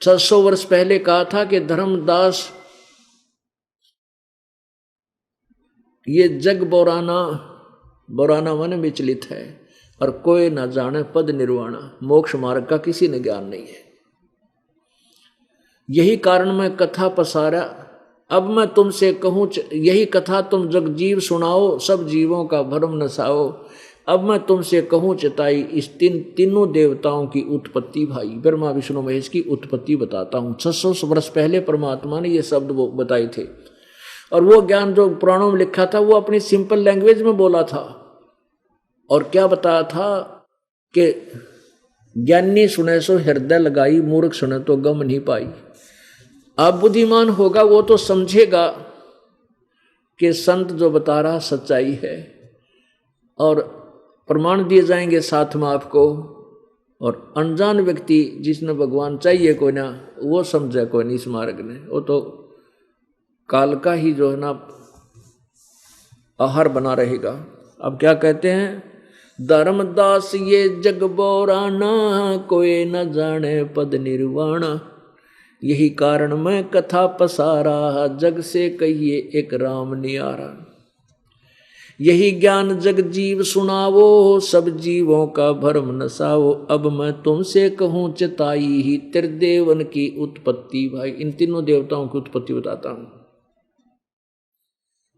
600 वर्ष पहले कहा था कि धर्मदास ये जग बोराना मन विचलित है, और कोई न जाने पद निर्वाणा, मोक्ष मार्ग का किसी ने ज्ञान नहीं है। यही कारण मैं कथा पसारा, अब मैं तुमसे कहूँ यही कथा तुम जगजीव सुनाओ, सब जीवों का भरम नसाओ। अब मैं तुमसे कहूँ चिताई, इस तीनों देवताओं की उत्पत्ति भाई, ब्रह्मा विष्णु महेश की उत्पत्ति बताता हूँ। 600 वर्ष पहले परमात्मा ने ये शब्द वो बताए थे, और वो ज्ञान जो पुराणों में लिखा था वो अपनी सिंपल लैंग्वेज में बोला था। और क्या बताया था कि ज्ञानी सुने सो हृदय लगाई, मूर्ख सुने तो गम नहीं पाई। अब बुद्धिमान होगा वो तो समझेगा कि संत जो बता रहा सच्चाई है, और प्रमाण दिए जाएंगे साथ में आपको। और अनजान व्यक्ति जिसने भगवान चाहिए कोई ना, वो समझे कोई नहीं इस मार्ग ने, वो तो काल का ही जो है ना आहार बना रहेगा। अब क्या कहते हैं, धर्मदास ये जग बोराना, कोई न जाने पद निर्वाणा। यही कारण मैं कथा पसारा, जग से कहिए एक राम नियारा। यही ज्ञान जग जीव सुनावो, सब जीवों का भरम नसाओ। अब मैं तुमसे कहूँ चिताई ही, त्रिदेवन की उत्पत्ति भाई। इन तीनों देवताओं की उत्पत्ति बताता हूँ।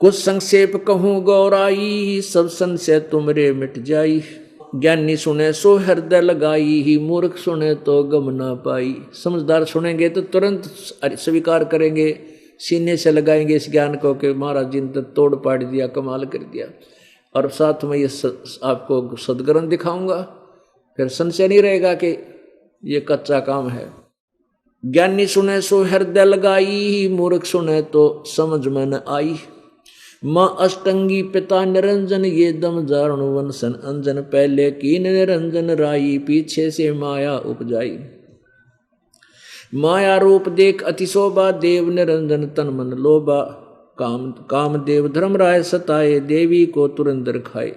कुछ संक्षेप कहूँ गौराई, सब संशय तुमरे मिट जाई। ज्ञानी सुने सो हृदय लगाई ही, मूर्ख सुने तो गम ना पाई। समझदार सुनेंगे तो तुरंत स्वीकार करेंगे, सीने से लगाएंगे इस ज्ञान को कि महाराज जी ने तो तोड़ पाड़ दिया, कमाल कर दिया। और साथ में ये आपको सदग्रंथ दिखाऊंगा, फिर संशय नहीं रहेगा कि ये कच्चा काम है। ज्ञानी सुने सो हृदय लगाई, मूर्ख सुने तो समझ में न आई। माँ अष्टंगी पिता निरंजन, ये दम जारणु वंशन अंजन। पहले कीन निरंजन राई, पीछे से माया उपजाई। माया रूप देख अतिशोभा, देव निरंजन तन मन लोभा। काम देव धर्म राय सताए, देवी को तुरंदर खाए।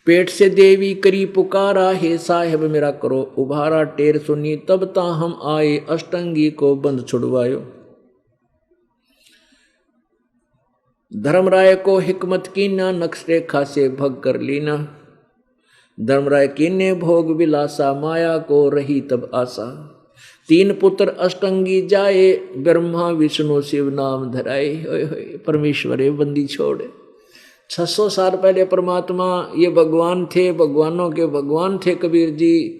पेट से देवी करी पुकारा, हे साहेब मेरा करो उभारा। टेर सुनी तब ता हम आए, अष्टंगी को बंद छुड़वायो। धर्मराय को हिकमत कीना, नक्श रेखा से भग कर लीना। धर्मराय कीने भोग विलासा, माया को रही तब आशा। 3 पुत्र अष्टंगी जाए, ब्रह्मा विष्णु शिव नाम धराए। परमेश्वर बंदी छोड़। 600 साल पहले परमात्मा ये भगवान थे, भगवानों के भगवान थे कबीर जी।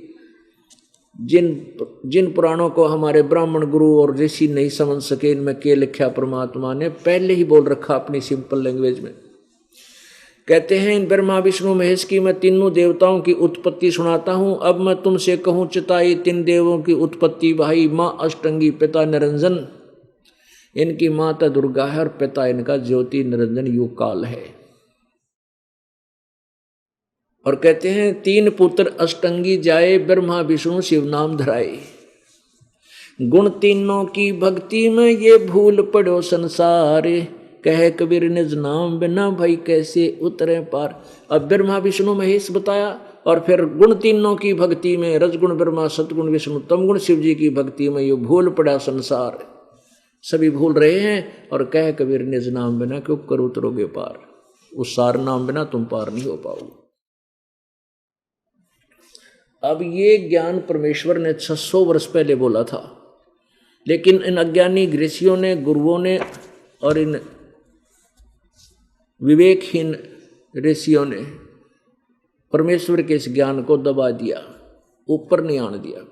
जिन पुराणों को हमारे ब्राह्मण गुरु और ऋषि नहीं समझ सके, इनमें क्या लिखा परमात्मा ने पहले ही बोल रखा अपनी सिंपल लैंग्वेज में कहते हैं इन ब्रह्मा विष्णु महेश की मैं तीनों देवताओं की उत्पत्ति सुनाता हूँ। अब मैं तुमसे कहूँ चिताई तीन देवों की उत्पत्ति। भाई माँ अष्टंगी, पिता निरंजन, इनकी माता दुर्गा है और पिता इनका ज्योति निरंजन युग काल है। और कहते हैं तीन पुत्र अष्टंगी जाए, ब्रह्मा विष्णु शिव नाम धराए। गुण तीनों की भक्ति में ये भूल पड़ो संसार, कह कबीर निज नाम बिना भाई कैसे उतरे पार। अब ब्रह्मा विष्णु महेश बताया और फिर गुण तीनों की भक्ति में रजगुण ब्रह्मा, सतगुण विष्णु, तमगुण शिव जी की भक्ति में ये भूल पड़ा संसार। सभी भूल रहे हैं और कह कबीर निज नाम बिना क्यों कर उतरोगे पार। उस सार नाम बिना तुम पार नहीं हो पाओगे। अब ये ज्ञान परमेश्वर ने 600 वर्ष पहले बोला था, लेकिन इन अज्ञानी ऋषियों ने, गुरुओं ने और इन विवेकहीन ऋषियों ने परमेश्वर के इस ज्ञान को दबा दिया, ऊपर नहीं आने दिया।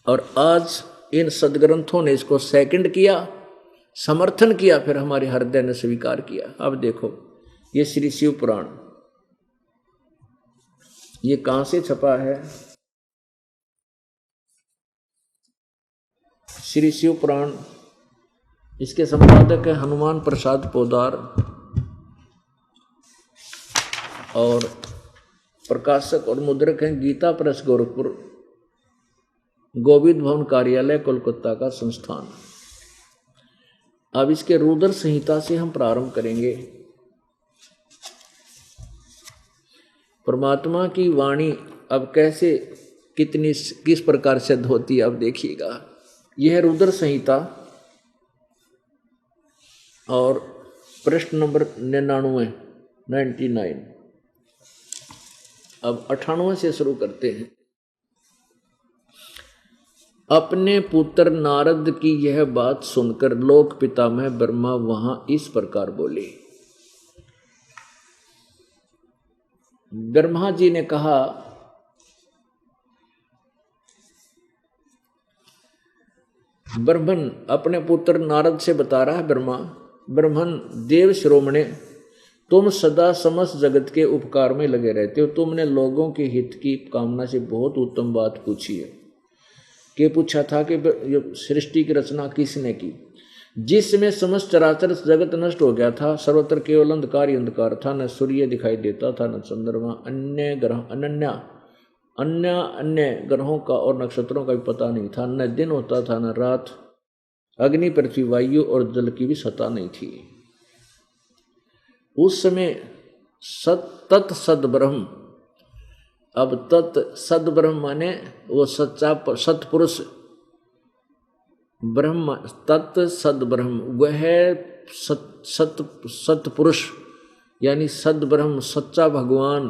और आज इन सदग्रंथों ने इसको सेकंड किया, समर्थन किया, फिर हमारे हृदय ने स्वीकार किया। अब देखो ये श्री शिव पुराण, ये कहां से छपा है? श्री शिव पुराण, इसके संपादक है हनुमान प्रसाद पोदार और प्रकाशक और मुद्रक हैं गीता प्रेस गोरखपुर, गोविंद भवन कार्यालय कोलकाता का संस्थान। अब इसके रुद्र संहिता से हम प्रारंभ करेंगे। परमात्मा की वाणी अब कैसे किस प्रकार सिद्ध होती है अब देखिएगा। यह है रुद्र संहिता और प्रश्न नंबर 99। अब 98 से शुरू करते हैं। अपने पुत्र नारद की यह बात सुनकर लोक पितामह ब्रह्मा वहां इस प्रकार बोले। ब्रह्मा जी ने कहा, ब्रह्मन अपने पुत्र नारद से बता रहा है ब्रह्मन देव शिरोमणे, तुम सदा समस्त जगत के उपकार में लगे रहते हो। तुमने लोगों के हित की कामना से बहुत उत्तम बात पूछी है। कि पूछा था कि सृष्टि की रचना किसने की, जिसमें समस्त चराचर जगत नष्ट हो गया था, सर्वत्र केवल अंधकार ही अंधकार था, न सूर्य दिखाई देता था, न चंद्रमा, अन्य ग्रहों का और नक्षत्रों का भी पता नहीं था, न दिन होता था न रात, अग्नि पृथ्वी वायु और जल की भी सत्ता नहीं थी। उस समय तत् सद्ब्रह्म, अब तत् सद्ब्रह्म माने वो सच्चा सत्पुरुष ब्रह्म, तत् सद्ब्रह्म वह सत्पुरुष यानी सद्ब्रह्म सच्चा भगवान।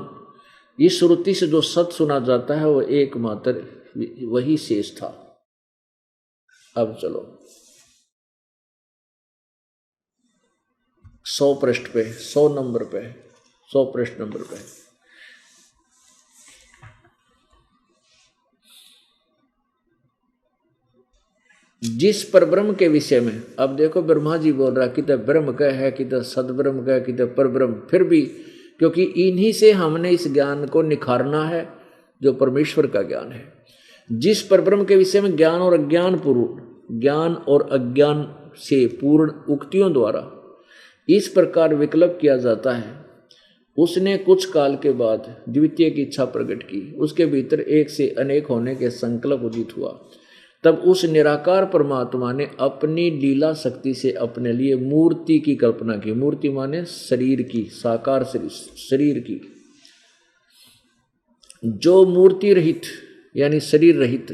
इस श्रुति से जो सत सुना जाता है वो एकमात्र वही शेष था। अब चलो 100 पृष्ठ पे 100 नंबर पे 100 पृष्ठ नंबर पे जिस परब्रह्म के विषय में, अब देखो ब्रह्मा जी बोल रहा कि तो ब्रह्म का है, कि तो सदब्रह्म का है, कि तो परब्रह्म, फिर भी क्योंकि इन्हीं से हमने इस ज्ञान को निखारना है जो परमेश्वर का ज्ञान है। जिस परब्रह्म के विषय में ज्ञान और अज्ञान से पूर्ण उक्तियों द्वारा इस प्रकार विकल्प किया जाता है, उसने कुछ काल के बाद द्वितीय की इच्छा प्रकट की। उसके भीतर एक से अनेक होने के संकल्प उदित हुआ। तब उस निराकार परमात्मा ने अपनी लीला शक्ति से अपने लिए मूर्ति की कल्पना की। मूर्ति माने शरीर की, साकार शरीर की। जो मूर्ति रहित यानी शरीर रहित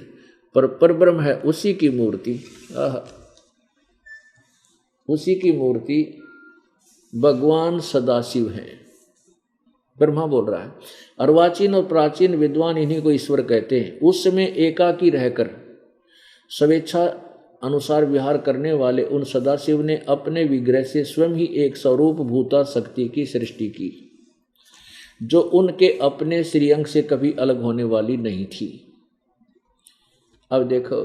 परब्रह्म है, उसी की मूर्ति भगवान सदाशिव है। ब्रह्मा बोल रहा है। अर्वाचीन और प्राचीन विद्वान इन्हीं को ईश्वर कहते हैं। उस समय एकाकी रहकर स्वेच्छा अनुसार विहार करने वाले उन सदाशिव ने अपने विग्रह से स्वयं ही एक स्वरूप भूता शक्ति की सृष्टि की, जो उनके अपने श्रीअंग से कभी अलग होने वाली नहीं थी। अब देखो,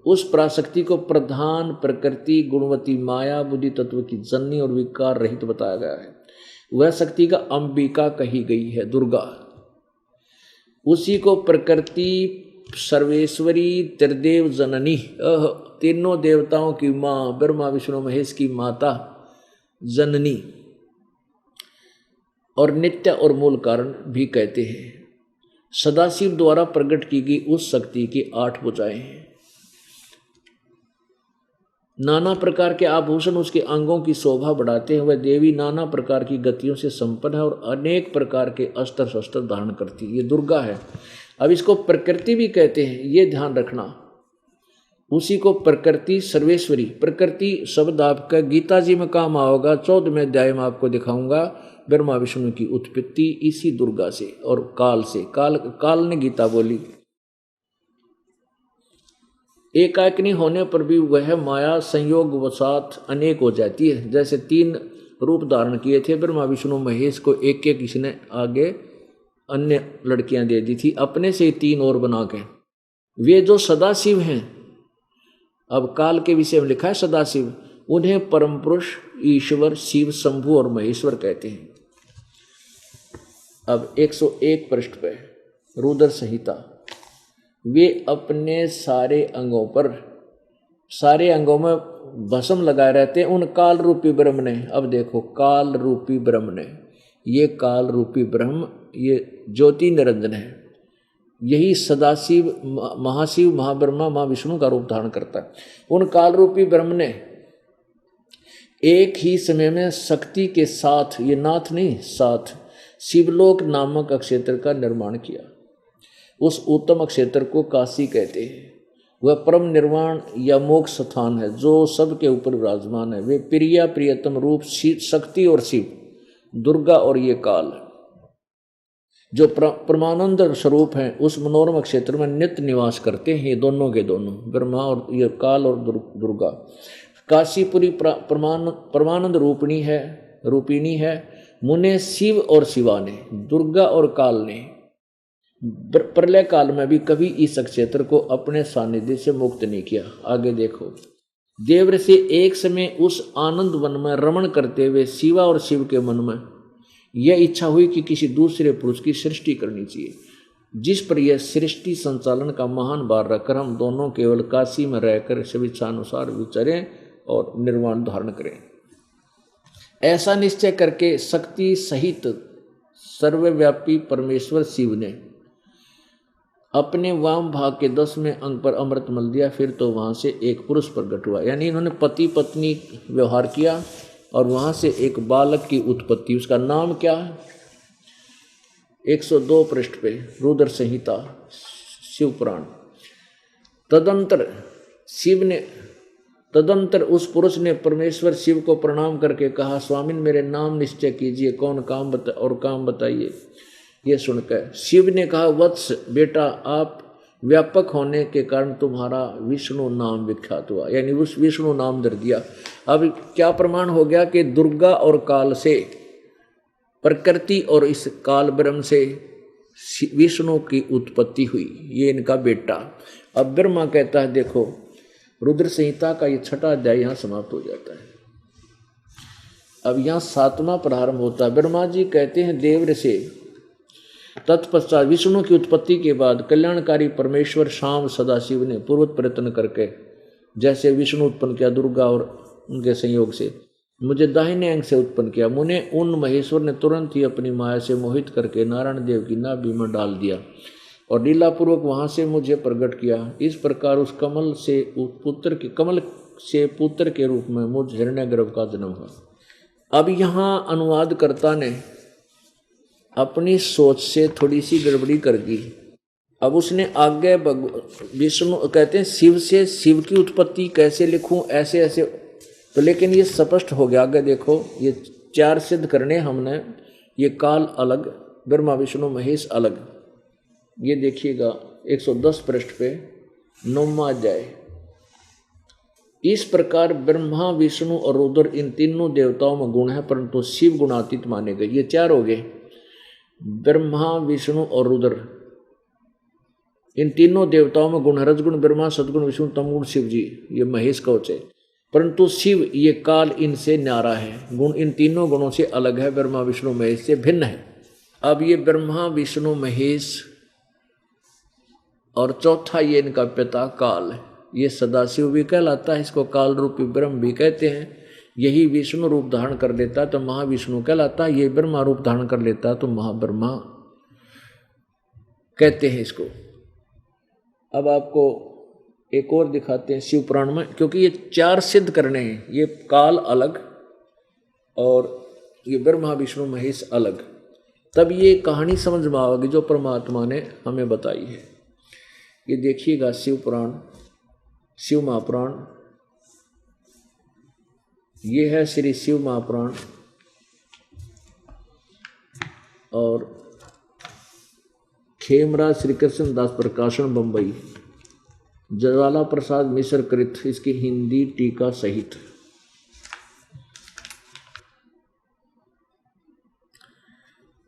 उस पराशक्ति को प्रधान प्रकृति गुणवती माया बुद्धि तत्व की जननी और विकार रहित बताया गया है। वह शक्ति का अंबिका कही गई है, दुर्गा। उसी को प्रकृति सर्वेश्वरी त्रिदेव जननी, तीनों देवताओं की माँ, ब्रह्मा विष्णु महेश की माता जननी और नित्य और मूल कारण भी कहते हैं। सदाशिव द्वारा प्रकट की गई उस शक्ति की 8 भुजाएं हैं। नाना प्रकार के आभूषण उसके अंगों की शोभा बढ़ाते हैं। वह देवी नाना प्रकार की गतियों से संपन्न है और अनेक प्रकार के अस्त्र शस्त्र धारण करती है। ये दुर्गा है। अब इसको प्रकृति भी कहते हैं, ये ध्यान रखना। उसी को प्रकृति सर्वेश्वरी, प्रकृति शब्द आपका गीता जी में काम आओगा। 14वें अध्याय में आपको दिखाऊंगा ब्रह्मा विष्णु की उत्पत्ति इसी दुर्गा से और काल से। काल ने गीता बोली। एकाग्नि होने पर भी वह माया संयोग वसात अनेक हो जाती है। जैसे 3 रूप धारण किए थे ब्रह्मा विष्णु महेश को, एक एक इसने आगे अन्य लड़कियां दे दी थी, अपने से 3 और बना के। वे जो सदाशिव हैं, अब काल के विषय में लिखा है सदाशिव, उन्हें परम पुरुष ईश्वर शिव शंभु और महेश्वर कहते हैं। अब 101 पृष्ठ पे रुद्र संहिता। वे अपने सारे अंगों में भस्म लगाए रहते हैं उन काल रूपी ब्रह्म ने। अब देखो, काल रूपी ब्रह्म ने, ये काल रूपी ब्रह्म, ये ज्योति निरंजन है। यही सदाशिव महाशिव महाब्रह्मा महाविष्णु का रूप धारण करता है। उन काल रूपी ब्रह्म ने एक ही समय में शक्ति के साथ, ये नाथ नहीं, साथ शिवलोक नामक अक्षेत्र का निर्माण किया। उस उत्तम अक्षेत्र को काशी कहते हैं। वह परम निर्वाण या मोक्ष स्थान है जो सबके ऊपर विराजमान है। वे प्रिया प्रियतम रूप शक्ति और शिव, दुर्गा और ये काल जो परमानंद स्वरूप हैं, उस मनोरम क्षेत्र में नित्य निवास करते हैं। ये दोनों के दोनों, ब्रह्मा और ये काल और दुर्गा। काशीपुरी परमानंद रूपिणी है। मुने शिव और शिवा ने, दुर्गा और काल ने प्रलय काल में भी कभी इस क्षेत्र को अपने सानिध्य से मुक्त नहीं किया। आगे देखो, देव से एक समय उस आनंद वन में रमण करते हुए शिवा और शिव के मन में यह इच्छा हुई कि किसी दूसरे पुरुष की सृष्टि करनी चाहिए, जिस पर यह सृष्टि संचालन का महान भार रखकर हम दोनों केवल काशी में रहकर स्वेच्छानुसार विचरें और निर्वाण धारण करें। ऐसा निश्चय करके शक्ति सहित सर्वव्यापी परमेश्वर शिव ने अपने वाम भाग के 10वें अंग पर अमृत मल दिया। फिर तो वहां से एक पुरुष प्रकट हुआ, यानी इन्होंने पति पत्नी व्यवहार किया और वहां से एक बालक की उत्पत्ति। उसका नाम क्या है? 102 पृष्ठ पे रुद्र संहिता शिव पुराण। तदंतर उस पुरुष ने परमेश्वर शिव को प्रणाम करके कहा, स्वामिन मेरे नाम निश्चय कीजिए, कौन काम बताइए। ये सुनकर शिव ने कहा, वत्स बेटा, आप व्यापक होने के कारण तुम्हारा विष्णु नाम विख्यात हुआ, यानी उस विष्णु नाम धर दिया। अब क्या प्रमाण हो गया कि दुर्गा और काल से, प्रकृति और इस काल ब्रह्म से विष्णु की उत्पत्ति हुई, ये इनका बेटा। अब ब्रह्मा कहता है, देखो रुद्र संहिता का ये 6वां अध्याय यहाँ समाप्त हो जाता है। अब यहाँ 7वां प्रारंभ होता है। ब्रह्मा जी कहते हैं देव से, तत्पश्चात विष्णु की उत्पत्ति के बाद कल्याणकारी परमेश्वर शाम सदाशिव ने पूर्व प्रयत्न करके जैसे विष्णु उत्पन्न किया दुर्गा और उनके संयोग से, मुझे दाहिने अंग से उत्पन्न किया। मुने उन महेश्वर ने तुरंत ही अपनी माया से मोहित करके नारायण देव की नाभि में डाल दिया और लीलापूर्वक वहां से मुझे प्रकट किया। इस प्रकार उस कमल से पुत्र के रूप में मुझ हिरण्यगर्भ का जन्म हुआ। अब यहाँ अनुवादकर्ता ने अपनी सोच से थोड़ी सी गड़बड़ी कर दी। अब उसने आगे विष्णु कहते हैं शिव से शिव की उत्पत्ति कैसे लिखूं, ऐसे ऐसे, तो लेकिन ये स्पष्ट हो गया। आगे देखो, ये 4 सिद्ध करने हमने, ये काल अलग, ब्रह्मा विष्णु महेश अलग। ये देखिएगा 110 पृष्ठ पे 9वां अध्याय। इस प्रकार ब्रह्मा विष्णु और रुद्र इन तीनों देवताओं में गुण है, परंतु शिव गुणातीत माने गए। ये 4 हो गए, ब्रह्मा विष्णु और रुद्र, इन तीनों देवताओं में गुण है। रजगुण ब्रह्मा, सदगुण विष्णु, तमगुण शिव जी, ये महेश कवच है। परंतु शिव ये काल इनसे न्यारा है, गुण इन तीनों गुणों से अलग है, ब्रह्मा विष्णु महेश से भिन्न है। अब ये ब्रह्मा विष्णु महेश और चौथा ये इनका पिता काल है, ये सदाशिव भी कहलाता है, इसको काल रूपी ब्रह्म भी कहते हैं। यही विष्णु रूप धारण कर लेता है तो महाविष्णु कहलाता है, ये ब्रह्मा रूप धारण कर लेता है तो महाब्रह्मा कहते हैं इसको। अब आपको एक और दिखाते हैं शिव पुराण में, क्योंकि ये चार सिद्ध करने हैं, ये काल अलग और ये ब्रह्मा विष्णु महेश अलग, तब ये कहानी समझ में आएगी जो परमात्मा ने हमें बताई है। ये देखिएगा शिव पुराण, शिव महापुराण, ये है श्री शिव महापुराण और खेमराज श्री कृष्ण दास प्रकाशन बंबई, ज्वाला प्रसाद मिश्र कृत, इसकी हिंदी टीका सहित।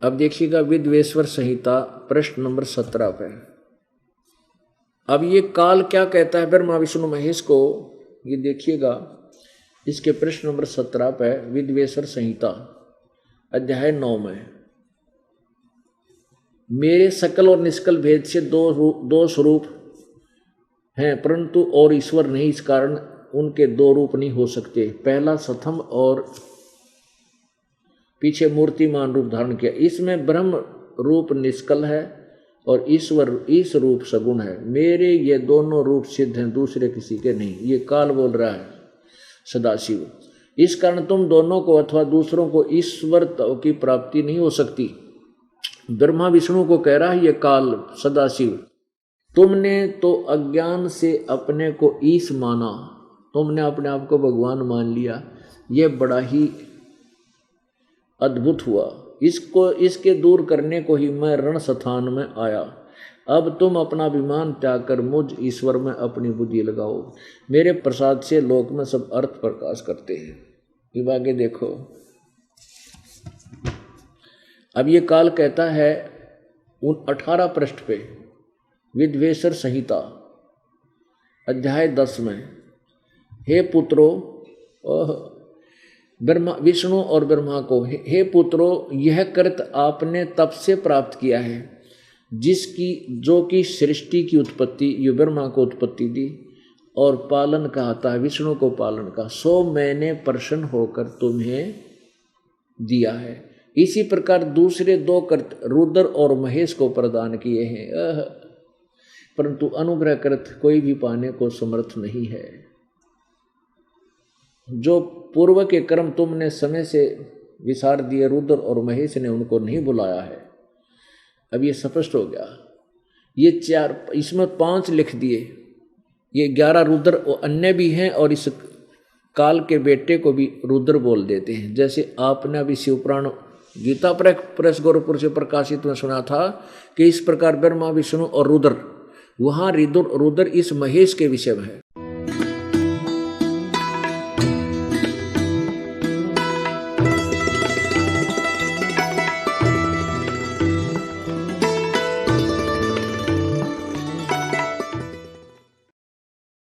अब देखिएगा विद्वेश्वर संहिता प्रश्न नंबर 17 पे। अब ये काल क्या कहता है ब्रह्मा विष्णु महेश को, ये देखिएगा इसके प्रश्न नंबर 17 पे विद्वेश्वर संहिता अध्याय 9 में, मेरे सकल और निष्कल भेद से दो स्वरूप हैं परंतु और ईश्वर नहीं, इस कारण उनके दो रूप नहीं हो सकते। पहला सथम और पीछे मूर्तिमान रूप धारण किया, इसमें ब्रह्म रूप निष्कल है और ईश्वर इस रूप सगुण है। मेरे ये दोनों रूप सिद्ध हैं, दूसरे किसी के नहीं। ये काल बोल रहा है सदाशिव। इस कारण तुम दोनों को अथवा दूसरों को ईश्वर की प्राप्ति नहीं हो सकती। ब्रह्मा विष्णु को कह रहा है ये काल सदाशिव, तुमने तो अज्ञान से अपने को ईश माना, तुमने अपने आप को भगवान मान लिया, ये बड़ा ही अद्भुत हुआ। इसके दूर करने को ही मैं रण स्थान में आया। अब तुम अपना अभिमान त्याग कर मुझ ईश्वर में अपनी बुद्धि लगाओ। मेरे प्रसाद से लोक में सब अर्थ प्रकाश करते हैं। ये आगे देखो, अब ये काल कहता है उन 18 पृष्ठ पे विद्वेश्वर संहिता अध्याय 10 में, हे पुत्रो, ब्रह्मा विष्णु और ब्रह्मा को, हे पुत्रो, यह कृत आपने तप से प्राप्त किया है जिसकी जो कि सृष्टि की उत्पत्ति, ये ब्रह्मा को उत्पत्ति दी और पालन कहता है विष्णु को पालन का, सो मैंने प्रसन्न होकर तुम्हें दिया है। इसी प्रकार दूसरे दो कृत रुद्र और महेश को प्रदान किए हैं, परंतु अनुग्रह कृत कोई भी पाने को समर्थ नहीं है। जो पूर्व के कर्म तुमने समय से विसार दिए, रुद्र और महेश ने उनको नहीं बुलाया है। अब ये स्पष्ट हो गया। ये 4, इसमें 5 लिख दिए, ये 11 रुद्र और अन्य भी हैं और इस काल के बेटे को भी रुद्र बोल देते हैं। जैसे आपने अभी शिवपुराण गीता प्रेस गोरखपुर से प्रकाशित में सुना था कि इस प्रकार ब्रह्मा विष्णु और रुद्र, वहाँ रुद्र इस महेश के विषय में है।